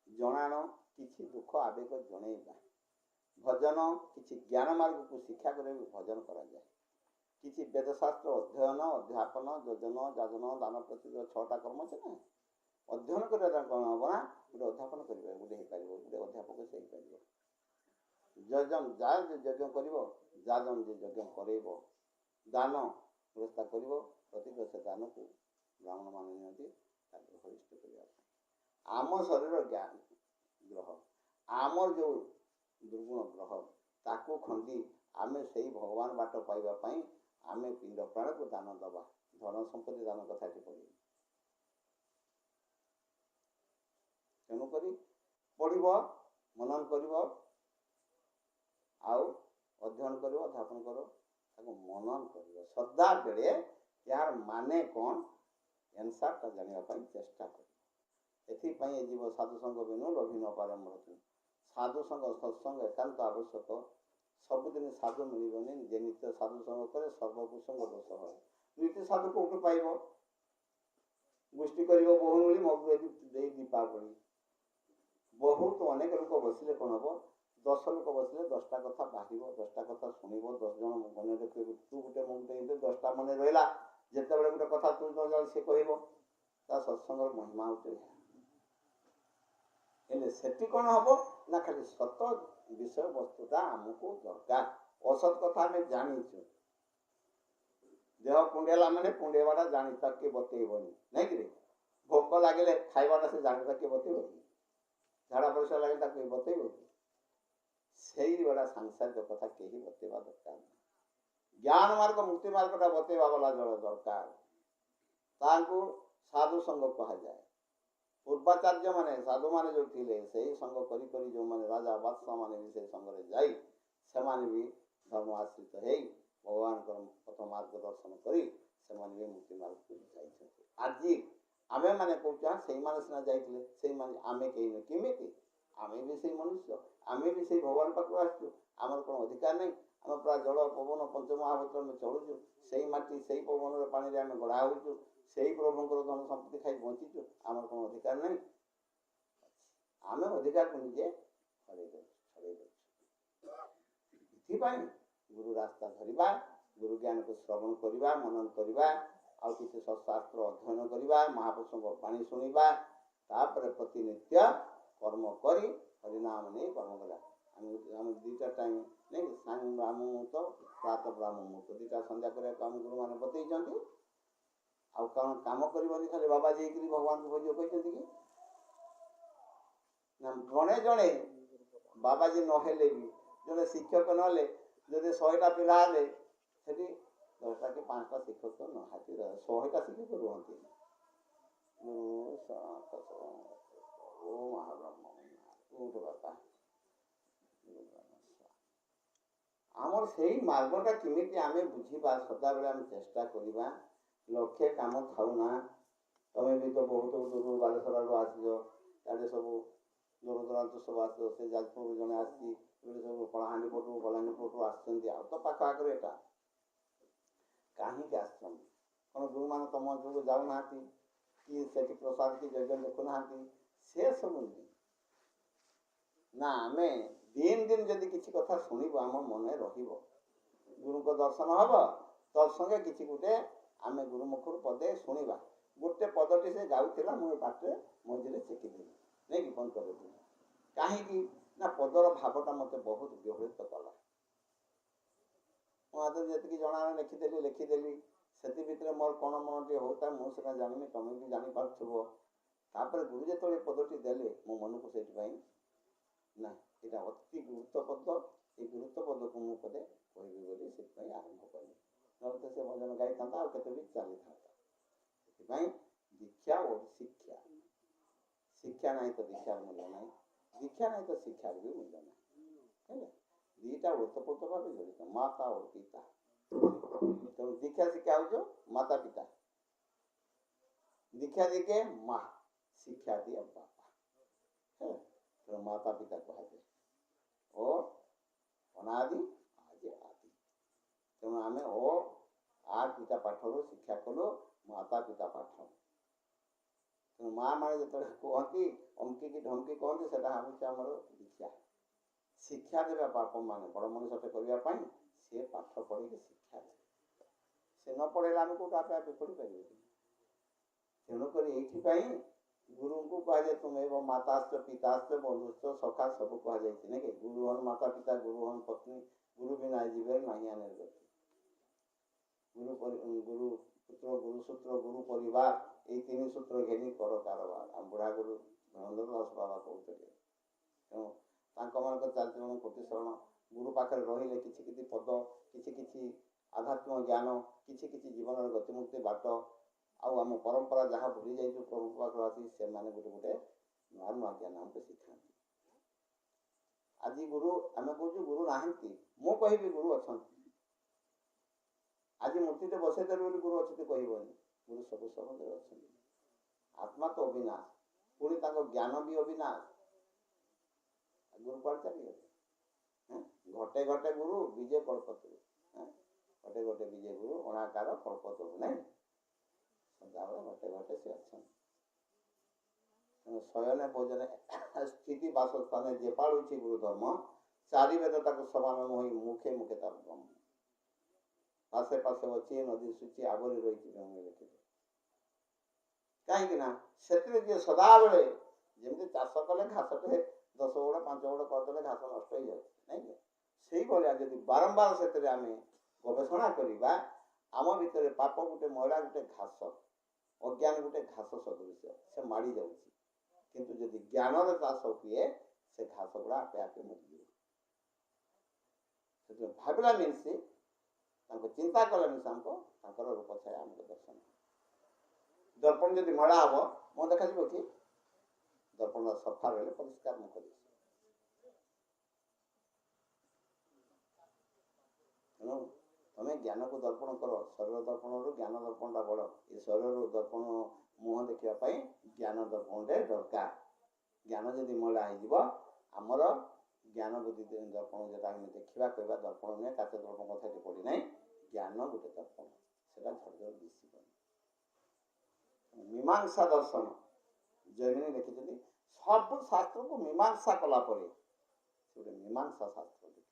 जनाण किसी दुख आवेग जनइबा भजन किसी ज्ञान मार्ग को शिक्षा कर भजन करा जाए किसी वेदशास्त्र अध्ययन अध्यापन योजन जाजन दान प्रति 6टा कर्म अच्छे ना अध्ययन कर कौन हम ना गोटे अध्यापन कर गोटे गोटे अध्यापक से यजन जा यज्ञ कर जाजन जे यज्ञ करेब दान व्यवस्था कर प्रत्येक से दान को ब्राह्मण मान नियंती हरिष्ट करने आम शरीर ज्ञान ग्रह आमर जो दुर्गुण ग्रह ताकू खंडी आम से भगवान बाट पाइबापी आम पिंड प्राण को दान दबा धन संपत्ति दान कथा पड़े तेणुक पढ़ मनन कर अध्ययन कर अध्यापन कर मनन कर सदा बेले यार माने कौन एनसारटा जानापी चेष्टा कर एपाई जीव साधुसंग बिनु लभि न पारे मृत्यु साधुसंग सत्संग एकांत आवश्यक सबुदिन साधु मिलबनी जे नित्य साधुसंग करे सर्वकुसंग दोष है नित्य साधु कौटू पाइब गोष्ठी कर बहु मिली मग दीपावली बहुत अनेक लोक बसिले कौन हम 10 लोक बसिले 10टा कथा बाहर 10टा कथा शुणव 10 जन मन रखे तू गोटे मुझे 10टा मन रहा जिते बड़े गोटे कथा तू न जान सी कह सत्संग महिमा होते कौन हम ना खाली सत विषय वस्तुटा आमको दरकार असत कथा आम जाचु देह कुंडेला मैंने कुंडेवाटा जानी किए बतेबनी नहीं कि भोक लगे खाइबाटा से जानी किए बतेब कि झाड़ा परिश्रा लगे किए बतेब कि से बड़ा सांसारिक कथा कहीं बतेवा दरकार ज्ञान मार्ग मुक्ति मार्गटा बतेवा वाला जड़ दरकार साधु संग कह जाए पूर्वाचार्य माने साधु माने जो थिले से संग करी करी जो माने राजा बादशाह माने भी से संग रे जाई से माने भी धर्म आश्रित है भगवान को पथ मार्ग दर्शन करी से माने भी मुक्ति मार्ग को जाई आज आमे माने कहूँ से माने सिना जाइथिले से माने आमे कहीं केमिति आमे भी से मनुष्य आमे भी से भगवान पाखु आसु आमर कौन अधिकार नहीं आम पूरा जल पवन पंचमहाभूत में चलुचु से माटी से पवन पानी आम गढ़ा होचु से प्रभुंर धन संपत्ति खाई बंचीचु आमर कौन अधिकार नहीं आम अधिकार को निजे छड़े गुरु रास्ता धरवा गुरु ज्ञान को श्रवण करवा मनन करवा आउ किसी सत्शास्त्र अध्ययन करवा महापुरुषों वाणी शुणा तापर प्रतिनित्य कर्म करी हरिनाम नहीं कर्म करा आम 2टा टाइम नहीं सांग ब्राह्म मुहूर्त प्रातः ब्राह्म मुहूर्त 2टा संध्या करने गुरु मैंने बतई आउ कौन काम कर खाली बाबा जी भगवान को भोज कहते कि जड़े जड़े बाबाजी नहेले भी जड़े शिक्षक नले जब 100टा पिला हेले से 10टा कि 5टा शिक्षक तो नहाती 100टा शिक्षक रुहती ओ महाब्रह्म बापा आमर से मार्गटा केमी आम बुझा सदा बेले आम चेष्टा करवा लक्ष्य काम थाऊ ना तुम्हें भी तो बहुत दूर बालेश्वर आस सब दूर दूरांत सब आस से जाजपुर जड़े आसी सब कलाहां पटू बलांगी पटू आस तो पाख आगे यहाँ କାହିଁକି ଆସିଛନ୍ତି? କ'ଣ ଗୁରୁମାନେ ତମ ଅଞ୍ଚଳକୁ ଯାଉନାହାନ୍ତି କି ସେଠି ପ୍ରସାଦ କି ଯଜ୍ଞ ଦେଖୁନାହାନ୍ତି? ସେ ସବୁ ନୁହେଁ ନା, ଆମେ ଦିନ ଦିନ ଯଦି କିଛି କଥା ଶୁଣିବ ଆମ ମନେ ରହିବ, ଗୁରୁଙ୍କ ଦର୍ଶନ ହବ, ତତ୍ସଙ୍ଗେ କିଛି ଗୋଟେ ଆମେ ଗୁରୁମୁଖରୁ ପଦେ ଶୁଣିବା। ଗୋଟେ ପଦଟି ସେ ଗାଉଥିଲା, ମୁଁ ଏ ପାଟିରେ ମଝିରେ ଚେକିଦେଲି, ନେଇକି ବନ୍ଦ କରିଦେଲି। କାହିଁକି ନା ପଦର ଭାବଟା ମୋତେ ବହୁତ ବିହଳିତ କଲା। ମୁଁ ଆଦରେ ଯେତିକି ଜଣାରେ ଲେଖିଦେଲି ସେଥି ଭିତରେ ମୋର କ'ଣ ମନଟି ହେଉଥାଏ ମୁଁ ସେଟା ଜାଣିନି, ତମେ ବି ଜାଣିପାରୁଥିବ। ତାପରେ ଗୁରୁ ଯେତେବେଳେ ପଦଟି ଦେଲେ ମୋ ମନକୁ ସେଇଥିପାଇଁ ନା ଏଇଟା ଅତି ଗୁରୁତ୍ୱ ପଦ, এই ଗୁରୁତ୍ୱ ପଦକୁ ମୁଁ ପଦେ କହିବି ବୋଲି ସେଥିପାଇଁ ଆରମ୍ଭ କଲି। ନହେଲେ ତ ସେ ଭଜନ ଗାଇଥାନ୍ତା ଆଉ କେତେ ବି ଚାଲିଥାନ୍ତା। ସେଥିପାଇଁ ଦୀକ୍ଷା ଓ ଶିକ୍ଷା, ଶିକ୍ଷା ନାହିଁ ତ ଦୀକ୍ଷାର ମୂଲ୍ୟ ନାହିଁ, ଦୀକ୍ଷା ନାହିଁ ତ ଶିକ୍ଷାର ବି ମୂଲ୍ୟ ନାହିଁ। ହେଲା, ଦୁଇଟା ଓତପ୍ରୋତ ଭାବେ ଜଡ଼ିତ, ମାତା ଓ ପିତା। ତେଣୁ ଦୀକ୍ଷା ଶିକ୍ଷା ହଉଛ ମାତା ପିତା, ଦୀକ୍ଷା ଦିକେ ମା, ଶିକ୍ଷା ଦିଏ ବାପା। ହେଲା, ତେଣୁ ମାତା ପିତା କୁହାଯାଏ ଓ ଅନାଦି ଆଜି ଆଦି। ତେଣୁ ଆମେ ଓ ଆ ପିତା ପାଠରୁ ଶିକ୍ଷା କଲୁ ମାତା ପିତା ପାଠ। ତେଣୁ ମା ମାନେ ଯେତେବେଳେ କୁହନ୍ତି ଅମକିକି ଢମକି କହନ୍ତି, ସେଟା ହେଉଛି ଆମର ଦୀକ୍ଷା। ଶିକ୍ଷା ଦେବେ ବାପ ମାନେ ବଡ଼ ମଣିଷଟେ କରିବା ପାଇଁ, ସେ ପାଠ ପଢ଼ିକି ଶିକ୍ଷା ଦେବେ। ସେ ନ ପଢ଼େଇଲେ ଆମେ କେଉଁଠୁ ଆପେ ଆପେ ପଢ଼ିପାରିବେ? ତେଣୁକରି ଏଇଥିପାଇଁ ଗୁରୁଙ୍କୁ କୁହାଯାଏ ତୁମେ ମାତାଶ୍ଚ ପିତାଶ୍ଚ ବନ୍ଧୁଶ୍ଚ ସଖା, ସବୁ କୁହାଯାଇଛି ନାଇଁ କି? ଗୁରୁ ହନ୍ ମାତା ପିତା, ଗୁରୁ ହନ୍ ପତ୍ନୀ, ଗୁରୁ ବିନା ଜୀବେ ନାହିଁ ନିର୍ଗତି। ଗୁରୁ ପୁତ୍ର, ଗୁରୁ ସୂତ୍ର, ଗୁରୁ ପରିବାର, এই ତିନି ସୂତ୍ର ଘେନି କର କାରବାର। ଆମ ବୁଢ଼ା ଗୁରୁ ନରେନ୍ଦ୍ର ଦାସ ବାବା କହୁଥିଲେ। ତେଣୁ ତାଙ୍କମାନଙ୍କ ଚାରିଚରଣ କୋଟି ଶରଣ, ଗୁରୁ ପାଖରେ ରହିଲେ କିଛି କିଛି ପଦ, କିଛି କିଛି ଆଧ୍ୟାତ୍ମିକ ଜ୍ଞାନ, କିଛି କିଛି ଜୀବନର ଗତିମୁକ୍ତି ବାଟ, ଆଉ ଆମ ପରମ୍ପରା ଯାହା ଭୁଲି ଯାଇଛୁ ପ୍ରଭୁ ପାଖରୁ ଆସି ସେମାନେ ଗୋଟେ ଗୋଟେ ନୂଆ ନୂଆ ଜ୍ଞାନ ଆମକୁ ଶିଖାନ୍ତି। ଆଜି ଗୁରୁ ଆମେ କହୁଛୁ ଗୁରୁ ନାହାନ୍ତି, ମୁଁ କହିବି ଗୁରୁ ଅଛନ୍ତି। ଆଜି ମୂର୍ତ୍ତିଟେ ବସେଇଦେବେ ବୋଲି ଗୁରୁ ଅଛନ୍ତି କହିବନି, ଗୁରୁ ସବୁ ସମୟରେ ଅଛନ୍ତି। ଆତ୍ମା ତ ଅବିନାଶ, ପୁଣି ତାଙ୍କ ଜ୍ଞାନ ବି ଅବିନାଶ। ଗୁରୁ କୁଆଡ଼େ ଚାଲିଗଲେ? ଘଟେ ଘଟେ ଗୁରୁ ବିଜେ କଳ୍ପତରୁ, ଘଟେ ଘଟେ ବିଜେ ଗୁରୁ ଅଣାକାର କଳ୍ପତରୁ, ନାଇଁ ସଦାବେଳେ ଘଟେ ଘଟେ ସେ ଅଛନ୍ତି। ତେଣୁ ଶୟନେ ଭୋଜନେ ସ୍ଥିତି ବାସସ୍ଥାନେ ଯେ ପାଳୁଛି ଗୁରୁ ଧର୍ମ, ଚାରି ବେଦ ତାକୁ ସମାନ ନୁହେଁ, ମୁଖେ ମୁଖେ ତାର ବ୍ରହ୍ମ। ପାଶେ ପାଶେ ଅଛି ନଦୀ ସୂଚି ଆବରି ରହିଛି ଜମି ଲେଖିଲେ। କାହିଁକି ନା ସେଥିରେ ଯିଏ ସଦାବେଳେ, ଯେମିତି ଚାଷ କଲେ ଘାସଟେ 10 ଗୋଡ଼ 5 ଗୋଡ଼ କରିଦେଲେ ଘାସ ନଷ୍ଟ ହେଇଯାଉଛି ନାଇଁ କି? ସେଇଭଳିଆ ଯଦି ବାରମ୍ବାର ସେଥିରେ ଆମେ ଗବେଷଣା କରିବା, ଆମ ଭିତରେ ପାପ ଗୋଟେ, ମଇଳା ଗୋଟେ ଘାସ, ଅଜ୍ଞାନ ଗୋଟେ ଘାସ ସଦୃଶ, ସେ ମାଡ଼ି ଯାଉଛି। କିନ୍ତୁ ଯଦି ଜ୍ଞାନର ଚାଷ ହୁଏ, ସେ ଘାସ ଗୁଡ଼ା ଆପେ ଆପେ ମରିଯିବ। ସେଥିପାଇଁ ଭାବିଲା ମିନ୍ସି ତାଙ୍କୁ ଚିନ୍ତା କଲେ ମିଶାଙ୍କ ତାଙ୍କର ରୂପ ଛାୟା ଆମକୁ ଦର୍ଶନ। ଦର୍ପଣ ଯଦି ମଇଳା ହବ ମୁଁ ଦେଖାଯିବ କି? ଦର୍ପଣ ସଫା ରହିଲେ ପରିଷ୍କାର ମୁଖ ଦିଶିବ। ତେଣୁ ତମେ ଜ୍ଞାନକୁ ଦର୍ପଣ କର, ଶରୀର ଦର୍ପଣରୁ ଜ୍ଞାନ ଦର୍ପଣଟା ବଡ଼। ଏ ଶରୀରରୁ ଦର୍ପଣ ମୁହଁ ଦେଖିବା ପାଇଁ ଜ୍ଞାନ ଦର୍ପଣଟେ ଦରକାର। ଜ୍ଞାନ ଯଦି ମଇଳା ହେଇଯିବ, ଆମର ଜ୍ଞାନ ବୁଦ୍ଧି ଦର୍ପଣ ଯେଟା ଆମେ ଦେଖିବା କହିବା ଦର୍ପଣ ନୁହେଁ, କାଚ ଦର୍ପଣ କଥା ଏଠି ପଡ଼ିନାହିଁ, ଜ୍ଞାନ ଗୋଟେ ଦର୍ପଣ, ସେଟା ଝରଝର ଦିଶିବନି। ମୀମାଂସା ଦର୍ଶନ ଜୈମିନୀ ଲେଖିଛନ୍ତି, ସବୁ ଶାସ୍ତ୍ରକୁ ମୀମାଂସା କଲା ପରେ ସେ ଗୋଟେ ମୀମାଂସା ଶାସ୍ତ୍ର ଲେଖିଲେ।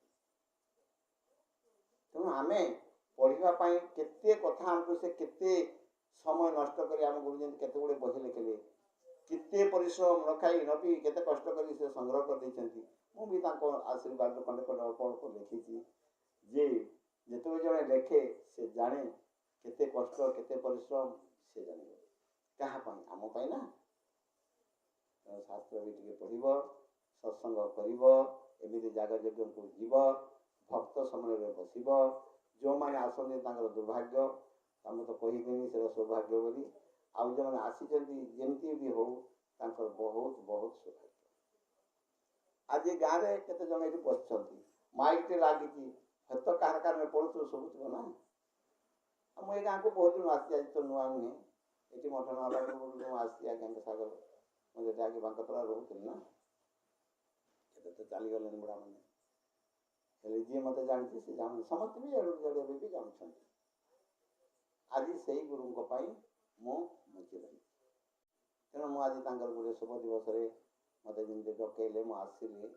ତେଣୁ ଆମେ ପଢ଼ିବା ପାଇଁ କେତେ କଥା, ଆମକୁ ସେ କେତେ ସମୟ ନଷ୍ଟ କରି ଆମ ଗୁରୁ ଯେମିତି କେତେ ଗୁଡ଼ିଏ ବହି ଲେଖିଲେ, କେତେ ପରିଶ୍ରମ ନ ଖାଇ ନ ପିଇ କେତେ କଷ୍ଟ କରି ସେ ସଂଗ୍ରହ କରିଦେଇଛନ୍ତି। ମୁଁ ବି ତାଙ୍କ ଆଶୀର୍ବାଦ ଖଣ୍ଡେ ଖଣ୍ଡେ ଅଳ୍ପ ଅଳ୍ପ ଲେଖିଛି। ଯେ ଯେତେବେଳେ ଜଣେ ଲେଖେ ସେ ଜାଣେ କେତେ କଷ୍ଟ କେତେ ପରିଶ୍ରମ, ସେ ଜାଣିବ କାହା ପାଇଁ, ଆମ ପାଇଁ ନା। ତେଣୁ ଶାସ୍ତ୍ର ବି ଟିକେ ପଢ଼ିବ, ସତ୍ସଙ୍ଗ କରିବ, ଏମିତି ଜାଗ ଯଜ୍ଞକୁ ଯିବ, ଭକ୍ତ ସମୟରେ ବସିବ। ଯେଉଁମାନେ ଆସନ୍ତି ତାଙ୍କର ଦୁର୍ଭାଗ୍ୟ, ଆମେ ତ କହିବିନି ସେଟା ସୌଭାଗ୍ୟ ବୋଲି। ଆଉ ଯେଉଁମାନେ ଆସିଛନ୍ତି ଯେମିତି ବି ହଉ ତାଙ୍କର ବହୁତ ବହୁତ ସୌଭାଗ୍ୟ। ଆଜି ଗାଁରେ କେତେ ଜଣ ଏଠି ବସିଛନ୍ତି, ମାଇକଟେ ଲାଗିଛି, ହତ କାହାର କାରରେ ପଡ଼ୁଥିବ ଶୁଭୁଥିବ ନା। ଆଉ ମୁଁ ଏ ଗାଁକୁ ବହୁତ ଦିନ ଆସିଛି, ଆଜି ତ ନୂଆ ନୁହେଁ। ଏଠି ମଠ ନହେଲା ପୂର୍ବରୁ ମୁଁ ଆସିଛି ଆଜ୍ଞା ସାଗର, ମୁଁ ଯେତେ ଆଗେ ବାଙ୍କତରା ରହୁଥିଲି ନା, କେତେ ତ ଚାଲିଗଲେଣି ବୁଢ଼ାମାନେ। ହେଲେ ଯିଏ ମୋତେ ଜାଣିଛି ସେ ଜାଣନ୍ତି, ସମସ୍ତେ ବି ଏଡ଼ୁ ଜଡ଼ ବି ଜାଣୁଛନ୍ତି। ଆଜି ସେଇ ଗୁରୁଙ୍କ ପାଇଁ ମୁଁ ବଞ୍ଚି ରହିଛି। ତେଣୁ ମୁଁ ଆଜି ତାଙ୍କର ଗୋଟେ ଶୁଭ ଦିବସରେ ମୋତେ ଯେମିତି ଡକେଇଲେ ମୁଁ ଆସିଲି,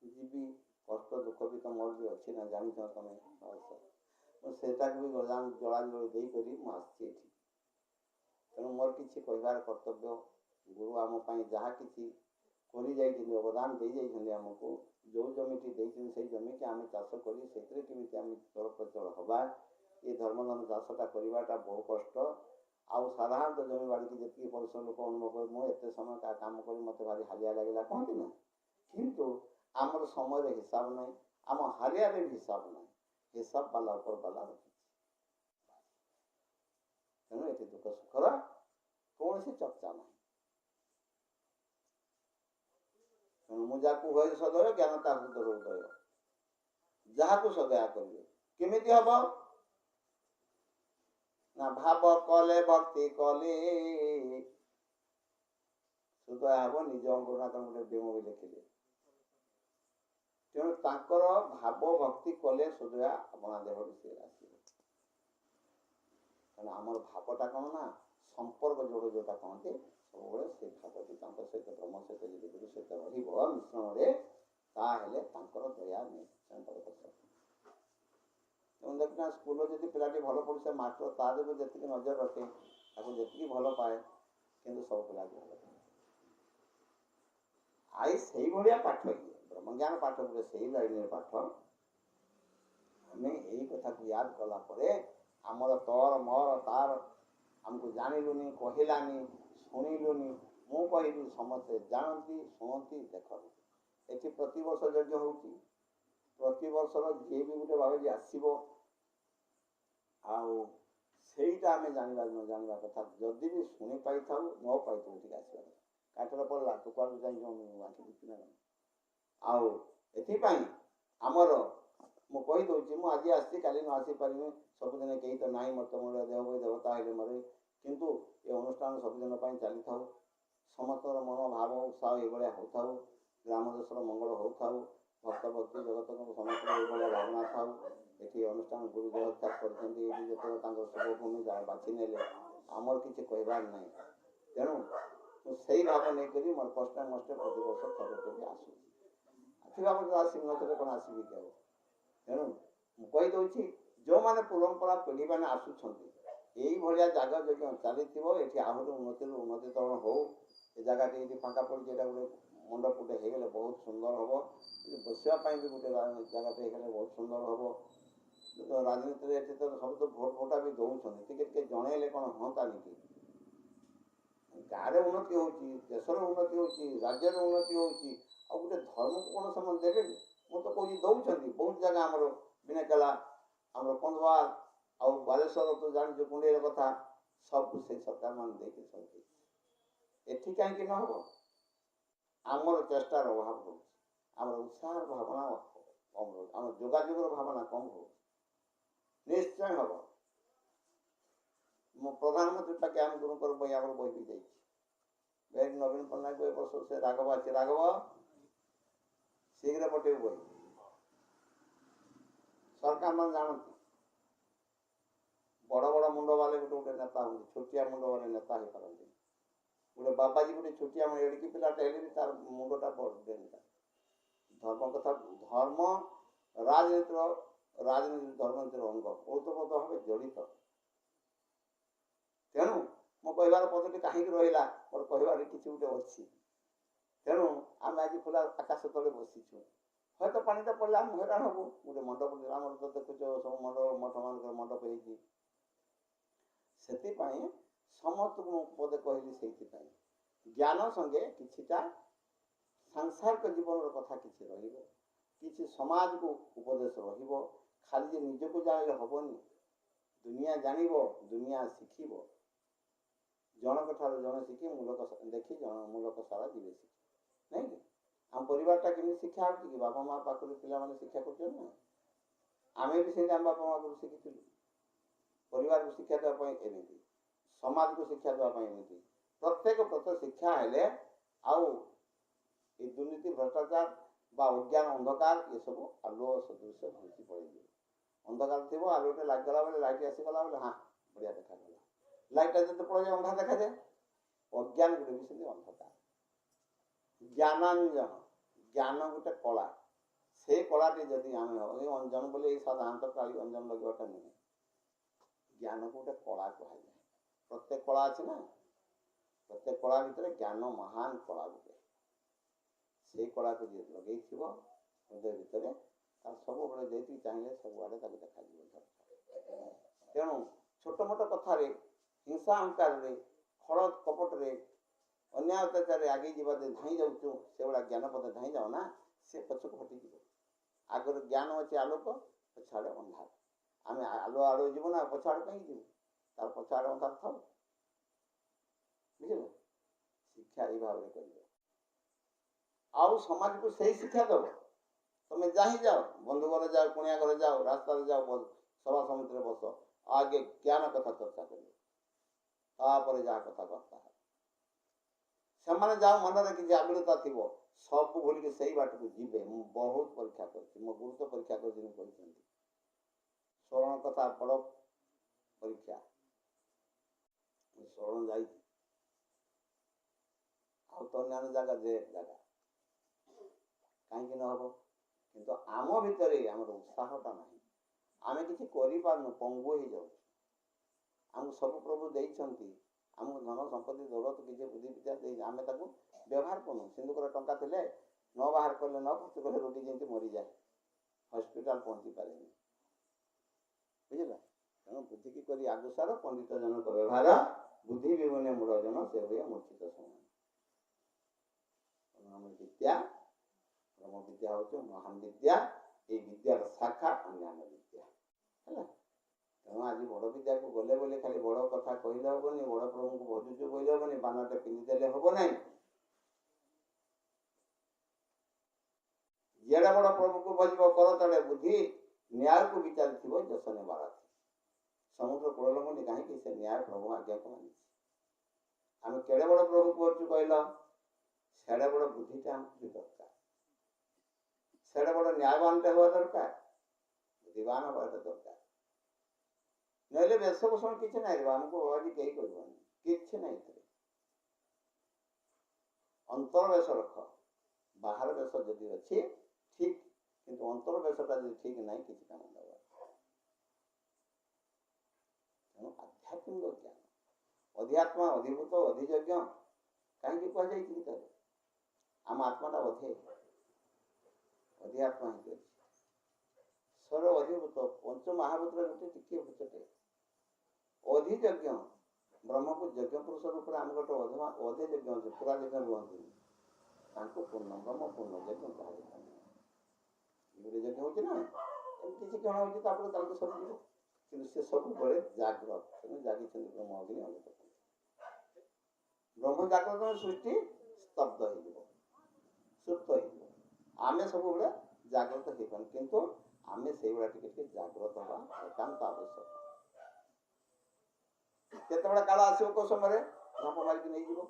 ଯିବି। କଷ୍ଟ ଦୁଃଖ ବି ତ ମୋର ବି ଅଛି ନା, ଜାଣିଛ ତମେ ଅବଶ୍ୟ। ମୁଁ ସେଟାକୁ ବି ଜଳାଞ୍ଜଳି ଦେଇକରି ମୁଁ ଆସିଛି ଏଠି। ତେଣୁ ମୋର କିଛି କହିବାର କର୍ତ୍ତବ୍ୟ, ଗୁରୁ ଆମ ପାଇଁ ଯାହା କିଛି କରି ଯାଇଛନ୍ତି, ଅବଦାନ ଦେଇ ଯାଇଛନ୍ତି ଆମକୁ, ଯେଉଁ ଜମିଟି ଦେଇଛନ୍ତି ସେଇ ଜମିକି ଆମେ ଚାଷ କରି ସେଥିରେ କେମିତି ଆମେ ଚଳପ୍ରଚଳ ହେବା। ଏ ଧର୍ମଧନ ଚାଷଟା କରିବାଟା ବହୁ କଷ୍ଟ। ଆଉ ସାଧାରଣତଃ ଜମି ବାଡ଼ିକି ଯେତିକି ପରିଶ୍ରମ ଲୋକ ଅନୁଭବ କରି, ମୁଁ ଏତେ ସମୟ କାମ କରି ମୋତେ ଭାରି ହାଲିଆ ଲାଗିଲା କହନ୍ତି ନା, କିନ୍ତୁ ଆମର ସମୟରେ ହିସାବ ନାହିଁ, ଆମ ହାଲିଆରେ ବି ହିସାବ ନାହିଁ। ହିସାବ ବାଲା ଉପର ବାଲା ରଖିଛି। ତେଣୁ ଏଠି ଦୁଃଖ ସୁଖର କୌଣସି ଚର୍ଚ୍ଚା ନାହିଁ। ତେଣୁ ମୁଁ ଯାହାକୁ ହୁଏ ସଦୟ, ଜ୍ଞାନ ତାହାକୁ ଦୂର ଉଦୟ। ଯାହାକୁ ସଦୟା କରିବେ କେମିତି ହବ ନା, ଭାବ କଲେ ଭକ୍ତି କଲେ ସୁଦୟା ହବ। ନିଜ ଅଙ୍ଗୁରୁନାଥ ଗୋଟେ ଡେମୋ ବି ଲେଖିଲେ। ତେଣୁ ତାଙ୍କର ଭାବ ଭକ୍ତି କଲେ ସୁଦୟା ଆପଣା ଦେହରୁ ସେ ଆସିବ। ତେଣୁ ଆମର ଭାବଟା କ'ଣ ନା, ସମ୍ପର୍କ ଯୋଡ଼ ଯୋଉଟା କହନ୍ତି, ସବୁବେଳେ ସେ ଭାବଟି ତାଙ୍କ ସହିତ ବ୍ରହ୍ମ ସହିତ ଯଦି ଗୁରୁ ସହିତ ରହିବ ମିଶ୍ରଣରେ, ତାହେଲେ ତାଙ୍କର ଦୟା ନିଶ୍ଚୟ ପ୍ରକଟ। ତେଣୁ ଦେଖିନା ସ୍କୁଲରେ ଯଦି ପିଲାଟି ଭଲ ପଢ଼ୁছে, ମାଷ୍ଟର ତା ଯୋଗୁଁ ଯେତିକି ନଜର ରଖେ, ତାକୁ ଯେତିକି ଭଲ ପାଏ, କିନ୍ତୁ ସବୁ ପିଲାକୁ ଭଲ ପାଏ। ଆଇ ସେଇଭଳିଆ ପାଠ ଇଏ ବ୍ରହ୍ମଜ୍ଞାନ ପାଠ ଗୋଟେ ସେଇ ଲାଇନରେ ପାଠ। ଆମେ ଏଇ କଥାକୁ ୟାଦ କଲା ପରେ ଆମର ତୋର ମୋର ତାର ଆମକୁ ଜାଣିଲୁନି, କହିଲାନି, ଶୁଣିଲୁନି। ମୁଁ କହିବି ସମସ୍ତେ ଜାଣନ୍ତି, ଶୁଣନ୍ତି, ଦେଖନ୍ତି। ଏଠି ପ୍ରତିବର୍ଷ ଯଜ୍ଞ ହେଉଛି। ପ୍ରତିବର୍ଷର ଯିଏ ବି ଗୋଟେ ଭାବେ ଯେ ଆସିବ, ଆଉ ସେଇଟା ଆମେ ଜାଣିବା ନ ଜାଣିବା କଥା। ଯଦି ବି ଶୁଣି ପାଇଥାଉ ନ ପାଇଥାଉ ଟିକେ ଆସିବା କଥା। କାଠରେ ପଡ଼ିଲା ତୁ କୁଆଡ଼ୁ ଯାଇକି ଆଖି ବୁଝି ନା। ଆଉ ଏଥିପାଇଁ ଆମର ମୁଁ କହିଦେଉଛି, ମୁଁ ଆଜି ଆସିଛି କାଲି ନ ଆସିପାରିବି, ସବୁଦିନ କେହି ତ ନାହିଁ, ମୋତେ ମୋର ଦେହ ବହି ଦେବତା ହେଲେ ମରେ, କିନ୍ତୁ ଏ ଅନୁଷ୍ଠାନ ସବୁଦିନ ପାଇଁ ଚାଲିଥାଉ। ସମସ୍ତଙ୍କର ମନ ଭାବ ଉତ୍ସାହ ଏଇଭଳିଆ ହେଉଥାଉ। ଗ୍ରାମ ଦେଶର ମଙ୍ଗଳ ହେଉଥାଉ। ଭକ୍ତ ଭକ୍ତି ଜଗତଙ୍କ ସମସ୍ତଙ୍କର ଏଇଭଳିଆ ଭାବନା ଥାଉ। ଏଠି ଅନୁଷ୍ଠାନ ଗୁରୁ ଦେହତ୍ୟାଗ କରିଛନ୍ତି, ଏଠି ଯେତେବେଳେ ତାଙ୍କର ଶୁଭଭୂମି ବାଛି ନେଲେ, ଆମର କିଛି କହିବାର ନାହିଁ। ତେଣୁ ମୁଁ ସେଇ ଭାବ ନେଇକରି ମୋର କଷ୍ଟ ମଷ୍ଟ ପ୍ରତିବର୍ଷ ଥରଟେ ବି ଆସୁଛି। ଆସିବା ମଧ୍ୟ ଆସିବି ନଥିଲେ କ'ଣ ଆସିବି କି ଆଉ। ତେଣୁ ମୁଁ କହିଦେଉଛି, ଯେଉଁମାନେ ପରମ୍ପରା ପିଢ଼ିମାନେ ଆସୁଛନ୍ତି, ଏଇଭଳିଆ ଜାଗା ଯଦି ଚାଲିଥିବ, ଏଠି ଆହୁରି ଉନ୍ନତିରୁ ଉନ୍ନତିକରଣ ହେଉ। ଏ ଜାଗାଟି ଏଠି ଫାଙ୍କା ପଡ଼ିଛି, ଏଇଟା ଗୋଟେ ମଣ୍ଡପଟେ ହେଇଗଲେ ବହୁତ ସୁନ୍ଦର ହେବ। ବସିବା ପାଇଁ ବି ଗୋଟେ ଜାଗାଟେ ହେଇଗଲେ ବହୁତ ସୁନ୍ଦର ହେବ। ରାଜନୀତିରେ ଏଠି ତ ସବୁ ତ ଭୋଟ ଭୋଟା ବି ଦେଉଛନ୍ତି, ଟିକେ ଟିକେ ଜଣେଇଲେ କ'ଣ ହୁଅନ୍ତାନି କି? ଗାଁରେ ଉନ୍ନତି ହେଉଛି, ଦେଶର ଉନ୍ନତି ହେଉଛି, ରାଜ୍ୟର ଉନ୍ନତି ହେଉଛି, ଆଉ ଗୋଟେ ଧର୍ମକୁ କ'ଣ ସେମାନେ ଦେବେନି? ମୁଁ ତ କହୁଛି ଦେଉଛନ୍ତି। ବହୁତ ଜାଗା ଆମର ବିନାକେଲା, ଆମର କନ୍ଧମାଳ, ଆଉ ବାଲେଶ୍ୱର ତ ଜାଣିଛୁ କୁଣ୍ଡେଇର କଥା, ସବୁ ସେଇ ସରକାରମାନେ ଦେଇକି ସବୁ। ଏଠି କାହିଁକି ନ ହେବ? ଆମର ଚେଷ୍ଟାର ଅଭାବ ହେଉଛି, ଆମର ଉତ୍ସାହର ଭାବନା କମ୍ ରହୁଛି, ଆମର ଯୋଗାଯୋଗର ଭାବନା କମ୍ ରହୁଛି। ନିଶ୍ଚୟ ହେବ। ମୁଁ ପ୍ରଧାନମନ୍ତ୍ରୀ ପାଖେ ଆମ ଗୁରୁଙ୍କର ବହି ଆମର ବହି ବି ଯାଇଛି। ନବୀନ ପଟ୍ଟନାୟକ ଏ ବର୍ଷ ସେ ରାଘବ ଅଛି, ରାଘବ ଶୀଘ୍ର ପଠେଇବୁ ବହି। ସରକାର ମାନେ ଜାଣନ୍ତି, ବଡ଼ ବଡ଼ ମୁଣ୍ଡ ବାଲେ ଗୋଟେ ଗୋଟେ ନେତା ହୁଅନ୍ତି, ଛୋଟିଆ ମୁଣ୍ଡ ବାଲେ ନେତା ହେଇପାରନ୍ତି। ଗୋଟେ ବାବାଜୀ ଗୋଟେ ଛୋଟିଆ ଏଡ଼ିକି ପିଲାଟା ହେଲେ ବି ତାର ମୁଣ୍ଡଟା ବଡ଼ ଦେନତା। ଧର୍ମ କଥା, ଧର୍ମ ରାଜନୀତି ଧର୍ମନୀତିର ଅଙ୍ଗ ଓତପ୍ରୋତ ଭାବେ ଜଡ଼ିତ। ତେଣୁ ମୋ କହିବାର ପଦଟି କାହିଁକି ରହିଲା, ମୋର କହିବାର କିଛି ଗୋଟେ ଅଛି। ତେଣୁ ଆମେ ଆଜି ଖୋଲା ଆକାଶ ତଳେ ବସିଛୁ। ହୁଏତ ପାଣିଟା ପଡ଼ିଲେ ଆମେ ହଇରାଣ ହେବୁ। ଗୋଟେ ମଣ୍ଡପ, ଆମର ତ ଦେଖୁଛ ସବୁ ମଠମାନଙ୍କର ମଣ୍ଡପ ହେଇଛି। ସେଥିପାଇଁ ସମସ୍ତଙ୍କୁ ମୁଁ ପଦେ କହିଲି, ସେଇଥିପାଇଁ ଜ୍ଞାନ ସଙ୍ଗେ କିଛିଟା ସାଂସାରିକ ଜୀବନର କଥା କିଛି ରହିବ, କିଛି ସମାଜକୁ ଉପଦେଶ ରହିବ। ଖାଲି ଯେ ନିଜକୁ ଜାଣିଲେ ହେବନି, ଦୁନିଆ ଜାଣିବ, ଦୁନିଆ ଶିଖିବ। ଜଣକ ଠାରୁ ଜଣେ ଶିଖି ମୂଲକ ଦେଖି ମୂଲକ ସାରା ଯିବେ ଶିଖି, ନାଇଁ କି? ଆମ ପରିବାରଟା କେମିତି ଶିକ୍ଷା ହେଉଛି କି? ବାପା ମା ପାଖରୁ ପିଲାମାନେ ଶିକ୍ଷା କରୁଛନ୍ତି ନା? ଆମେ ବି ସେମିତି ଆମ ବାପା ମା ପାଖରୁ ଶିଖିଥିଲୁ। ପରିବାରକୁ ଶିକ୍ଷା ଦେବା ପାଇଁ ଏମିତି, ସମାଜକୁ ଶିକ୍ଷା ଦେବା ପାଇଁ ଏମିତି। ପ୍ରତ୍ୟେକ ଶିକ୍ଷା ହେଲେ ଆଉ এই দুর্নীতি ভ্রষ্টাচার বা অজ্ঞান অন্ধকার এসব আলো সদৃশ ঘুষি পড়ে। ଅନ୍ଧକାର ଥିବ, ଆଲୋଟେ ଲାଗିଗଲା ବେଳେ, ଲାଇଟ୍ ଆସିଗଲା ବେଳେ, ହଁ ବଢ଼ିଆ ଦେଖାଗଲା। ଲାଇଟ୍ଟା ଯେତେ ପଳେଇଯାଏ ଅନ୍ଧାର ଦେଖାଯାଏ। ଅଜ୍ଞାନ ଗୋଟେ ବି ସେମିତି ଅନ୍ଧକାର। ଜ୍ଞାନାଞ୍ଜନ, ଜ୍ଞାନ ଗୋଟେ କଳା। ସେ କଳାଟି ଯଦି ଆମେ ଏଇ ଅଞ୍ଜନ ବୋଲି ଏଇ ସାଧାରଣତଃ କାଳି ଅଞ୍ଜନ ଲଗେଇବାଟା ନୁହେଁ। ଜ୍ଞାନକୁ ଗୋଟେ କଳା କୁହାଯାଏ। ପ୍ରତ୍ୟେକ କଳା ଅଛି ନା, ପ୍ରତ୍ୟେକ କଳା ଭିତରେ ଜ୍ଞାନ ମହାନ କଳା ଗୋଟେ। ସେଇ କଳାକୁ ଯିଏ ଲଗେଇଥିବ ହୃଦୟ ଭିତରେ, ତାର ସବୁବେଳେ ଯେତିକି ଚାହିଁଲେ ସବୁଆଡ଼େ ତାକୁ ଦେଖାଯିବ। ତେଣୁ ଛୋଟ ମୋଟ କଥାରେ, ହିଂସା ଅହଙ୍କାରରେ, ଖଳ କପଟରେ, ଅନ୍ୟାୟ ଅତ୍ୟାଚାରରେ ଆଗେଇ ଯିବା ଯେ ଧାଇଁ ଯାଉଛୁ, ସେଭଳିଆ ଜ୍ଞାନ ପଦେ ଧାଇଁ ଯାଉ ନା, ସେ ପଛକୁ ହଟିଯିବ। ଆଗରେ ଜ୍ଞାନ ଅଛି ଆଲୋକ, ପଛଆଡ଼େ ଅନ୍ଧାର। ଆମେ ଆଲୁଅ ଆଡ଼କୁ ଯିବୁ ନା ପଛ ଆଡ଼େ କାହିଁକି ଯିବୁ? ତାର ପଛ ଆଡ଼େ ଅନ୍ଧାର ଥାଉ। ବୁଝିଲେ? ଶିକ୍ଷା ଏଇ ଭାବରେ କରିବ। ଆଉ ସମାଜକୁ ସେଇ ଶିକ୍ଷା ଦେବ। ତମେ ଯାହିଁ ଯାଅ, ବନ୍ଧୁ ଘରେ ଯାଅ, କୁଣିଆ ଘରେ ଯାଅ, ରାସ୍ତାରେ ଯାଅ, ସଭା ସମିତିରେ ବସ, ଆଗେ ଜ୍ଞାନ କଥା ଚର୍ଚ୍ଚା କରିବ, ତାପରେ ଯାହା କଥା କର୍ତ୍ତା ହେବ। ସେମାନେ ଯାହା ମନରେ କିଛି ଆବିଳତା ଥିବ, ସବୁ ଭୁଲିକି ସେଇ ବାଟକୁ ଯିବେ। ମୁଁ ବହୁତ ପରୀକ୍ଷା କରିଛି, ମୋ ଗୁରୁତ୍ୱ ପରୀକ୍ଷା କରିଛି କହିଛନ୍ତି। ସ୍ମରଣ କଥା ବଡ଼ ପରୀକ୍ଷା। ମୁଁ ସ୍ମରଣ ଯାଇଛି, ଆଉ ତ ଅନ୍ୟାନ୍ୟ ଜାଗା ଯେ ଜାଗା କାହିଁକି ନ ହେବ? କିନ୍ତୁ ଆମ ଭିତରେ ଆମର ଉତ୍ସାହଟା ନାହିଁ। ଆମେ କିଛି କରିପାରୁନୁ, ପଙ୍ଗୁ ହେଇଯାଉଛୁ। ଆମକୁ ସବୁ ପ୍ରଭୁ ଦେଇଛନ୍ତି, ଆମକୁ ଧନ ସମ୍ପତ୍ତି ଦୌଲତ କିଛି ବୁଦ୍ଧି ବିଦ୍ୟା ଦେଇ, ଆମେ ତାକୁ ବ୍ୟବହାର କରୁନୁ। ସିନ୍ଦୁକରେ ଟଙ୍କା ଥିଲେ ନ ବାହାର କଲେ, ନ ଖର୍ଚ୍ଚ କଲେ ରୋଗୀ ଯେମିତି ମରିଯାଏ, ହସ୍ପିଟାଲ ପହଞ୍ଚି ପାରେନି। ବୁଝିଲା? ତେଣୁ ବୁଦ୍ଧିକି କରି ଆଗୁସାର, ପଣ୍ଡିତ ଜନକ ବ୍ୟବହାର, ବୁଦ୍ଧି ବିହୁନେ ମୂଳ ଜନ ସେ ହୁଏ ମୂର୍ଚ୍ଛିତ ସମାନ। ଆମର ବିଦ୍ୟା, ବ୍ରହ୍ମ ବିଦ୍ୟା ହେଉଛି ମହାନ ବିଦ୍ୟା। এই ବିଦ୍ୟାର ଶାଖା ଅନ୍ୟାନ୍ୟ ବିଦ୍ୟା ହେଲା। ତେଣୁ ଆଜି ବଡ଼ ବିଦ୍ୟାକୁ ଗଲେ ବୋଲି ଖାଲି ବଡ଼ କଥା କହିଲେ ହେବନି, ବଡ଼ ପ୍ରଭୁଙ୍କୁ ଭଜୁଛୁ କହିଲେ ହେବନି, ବାନାଟେ ପିନ୍ଧିଦେଲେ ହେବ ନାହିଁ। ଯେଡ଼େ ବଡ଼ ପ୍ରଭୁକୁ ଭଜିବ କର ତଳେ ବୁଦ୍ଧି, ନ୍ୟାୟକୁ ବିଚାରିଥିବ ଯଶ ନେବାରାଥି। ସମୁଦ୍ର କୂଳଲଙ୍ଗନି କାହିଁକି? ସେ ନ୍ୟାୟ ପ୍ରଭୁ ଆଜ୍ଞାକୁ ମାନିଛି। ଆମେ କେଡ଼େ ବଡ଼ ପ୍ରଭୁକୁ ଭଜୁଛୁ କହିଲ, ସେଡ଼େ ବଡ଼ ବୁଦ୍ଧିଟା ଆମକୁ ଦରକାର, ସେଡ଼େ ବଡ଼ ନ୍ୟାୟବାନଟା ହେବା ଦରକାର, ବୁଦ୍ଧିବାନ ହେବାଟା ଦରକାର। ନହେଲେ ବେଶଭୂଷଣ କିଛି ନାହିଁ, ଆମକୁ ଆଜି କେହି କହିବନି, କିଛି ନାହିଁ। ଏଥିରେ ଅନ୍ତର ବେଶ ରଖ, ବାହାର ବେଶ ଯଦି ଅଛି ଠିକ୍, କିନ୍ତୁ ଅନ୍ତର ବେଶଟା ଯଦି ଠିକ୍ ନାହିଁ, କିଛି କାମ ଦେବ। ତେଣୁ ଆଧ୍ୟାତ୍ମିକ ଜ୍ଞାନ, ଅଧ୍ୟାତ୍ମା, ଅଧିଭୂତ, ଅଧିଯଜ୍ଞ କାହିଁକି କୁହାଯାଇଛି ଗୀତାରେ? ଆମ ଆତ୍ମାଟା ଅଧିଆତ୍ମା ହେଇକି ଅଛି। ସ୍ୱର ଅଧିଭୂତ, ପଞ୍ଚମହାଭୂତର ଗୋଟେ ଟିକିଏ ଭୂତଟେ। ଅଧିଯଜ୍ଞ, ବ୍ରହ୍ମକୁ ଯଜ୍ଞ ପୁରୁଷ ରୂପରେ ଆମେ ଗୋଟେ ଅଧିଯଜ୍ଞ ଅଛି, ପୁରା ଯଜ୍ଞ ରୁହନ୍ତି, ତାଙ୍କୁ ପୂର୍ଣ୍ଣ ବ୍ରହ୍ମ ପୂର୍ଣ୍ଣ ଯଜ୍ଞ କୁହାଯାଇଥାଏ। ଗୋଟେ ଯଜ୍ଞ ହେଉଛି ନା, କିଛି କ୍ଷଣ ହେଉଛି, ତାପରେ ତାଙ୍କୁ ସରିଯିବ। କିନ୍ତୁ ସେ ସବୁବେଳେ ଜାଗ୍ରତ, ତେଣୁ ଜାଗିଛନ୍ତି ବ୍ରହ୍ମ ଅଗ୍ନି ଅମୃତ। ବ୍ରହ୍ମ ଜାଗ୍ରତ ସୃଷ୍ଟି ସ୍ତବ୍ଧ ହେଇଯିବ, ସୁପ୍ତ ହେଇଯିବ। ଆମେ ସବୁବେଳେ ଜାଗ୍ରତ ହେଇପାରୁନୁ, କିନ୍ତୁ ଆମେ ସେଇଭଳିଆ ଟିକେ ଟିକେ ଜାଗ୍ରତ ହେବା ଏକାନ୍ତ ଆବଶ୍ୟକ। କେତେବେଳେ କାଳ ଆସିବ, କୋଉ ସମୟରେ ଝାପ ମାରିକି ନେଇଯିବ।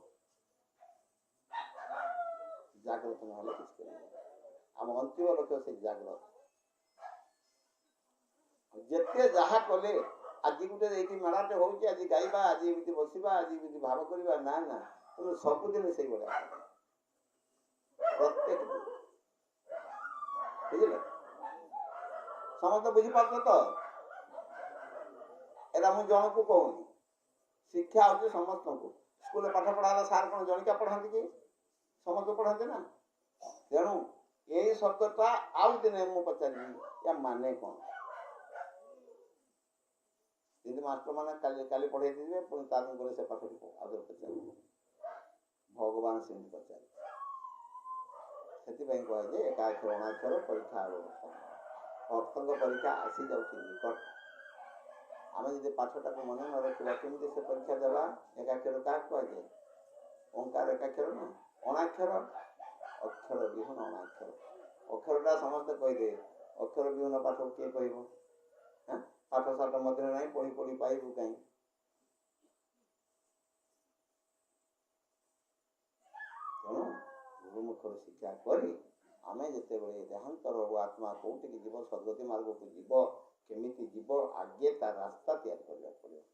ଜାଗ୍ରତ ନହେଲେ କିଛି କରିବ। ଆମ ଅନ୍ତିମ ଲକ୍ଷ୍ୟ ସେଇ ଜାଗ୍ରତ। ଯେତେ ଯାହା କଲେ, ଆଜି ଗୋଟେ ଏଇଠି ମେଳାଟେ ହଉଛି, ଆଜି ଗାଇବା, ଆଜି ଏମିତି ବସିବା, ଆଜି ଏମିତି ଭାବ କରିବା, ନା ନା, ତେଣୁ ସବୁଦିନ ସେଇଭଳିଆ ପ୍ରତ୍ୟେକ ଦିନ। ବୁଝିଲେ? ସମସ୍ତେ ବୁଝିପାରୁଛ ତ? ଏଇଟା ମୁଁ ଜଣକୁ କହୁନି, ଶିକ୍ଷା ହେଉଛି ସମସ୍ତଙ୍କୁ। ସ୍କୁଲରେ ପାଠ ପଢ଼ା ହେଲା, ସାର୍ କ'ଣ ଜଣିକା ପଢ଼ାନ୍ତି କି? ସମସ୍ତେ ପଢ଼ାନ୍ତି ନା। ତେଣୁ ଏଇ ଶବ୍ଦଟା ଆଉ ଦିନେ ମୁଁ ପଚାରିବି, ୟା ମାନେ କ'ଣ? ଯେମିତି ମାଷ୍ଟରମାନେ କାଲି ପଢ଼େଇ ଦେଇଥିବେ, ପୁଣି ତା ଦିନ ପରେ ସେ ପାଠକୁ ଆଉଥରେ ପଚାରିବେ। ଭଗବାନ ସେମିତି ପଚାରିବେ। ସେଥିପାଇଁ କୁହାଯାଏ ଏକାକ୍ଷର ଅଣାକ୍ଷର ପରୀକ୍ଷା ହେବ। ଭକ୍ତଙ୍କ ପରୀକ୍ଷା ଆସିଯାଉଛି ନିକଟ। ଆମେ ଯଦି ପାଠଟାକୁ ମନେ ନ ରଖିବା, କେମିତି ସେ ପରୀକ୍ଷା ଦେବା? ଏକାକ୍ଷର କାହାକୁ କୁହାଯାଏ? ଓଙ୍କାର ଏକାକ୍ଷର ନା, ଅଣାକ୍ଷର, ଅକ୍ଷର ବିହୀନ ଅଣାକ୍ଷର। ଅକ୍ଷରଟା ସମସ୍ତେ କହିଦେବେ, ଅକ୍ଷର ବିହୀନ ପାଠକୁ କିଏ କହିବ? ପାଠ ସାଠ ମଧ୍ୟରେ ନାହିଁ, ପଢ଼ି ପଢ଼ି ପାଇବୁ କାହିଁ? ତେଣୁ ଗୁରୁମୁଖରୁ ଶିକ୍ଷା କରି ଆମେ ଯେତେବେଳେ ଦେହାନ୍ତର ହବୁ, ଆତ୍ମା କୋଉଠିକି ଯିବ, ସଦ୍ଗତି ମାର୍ଗକୁ ଯିବ, କେମିତି ଯିବ, ଆଗେ ତା ରାସ୍ତା ତିଆରି କରିବାକୁ ପଡ଼ିବ।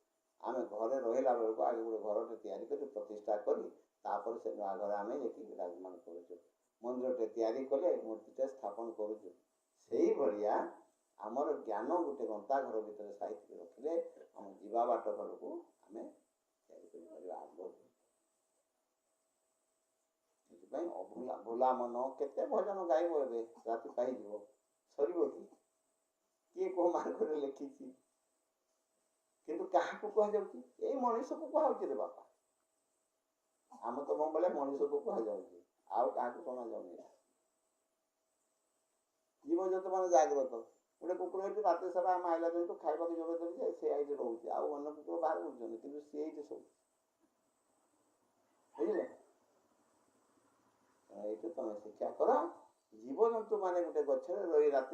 आम घरे रहा बेलू आगे गोटे घरटे तैयारी कर प्रतिष्ठा करी तापर से नुआ घर आम देखिए विराजमान करुचु मंदिरटे तैयारी कले मूर्तिटे स्थापन करुचु से भाया आमर ज्ञान गोटे गंता घर भितर साइड रखिले आम जीवा बाट घर को आम अभूला भूला मन केते भजन गाइब ए राति पाई सर किए को मार्ग लिखी किंतु क्या कह जाए मनीष को कह रे बापा आम तो बेले मनीष को कह जाऊँगी आउ क्या शुणा जाऊनी जीव जंतु मान जाग्रत गोटे कुकुर ये रात सारा आम आइला दिन खावा जोड़े देवी सी आई रोचे आउ अन्न कुकुर बाहर बुझे कि सी ये सब बुझे ये तुम शिक्षा कर जीव जंतु मान गोटे गचर रही रात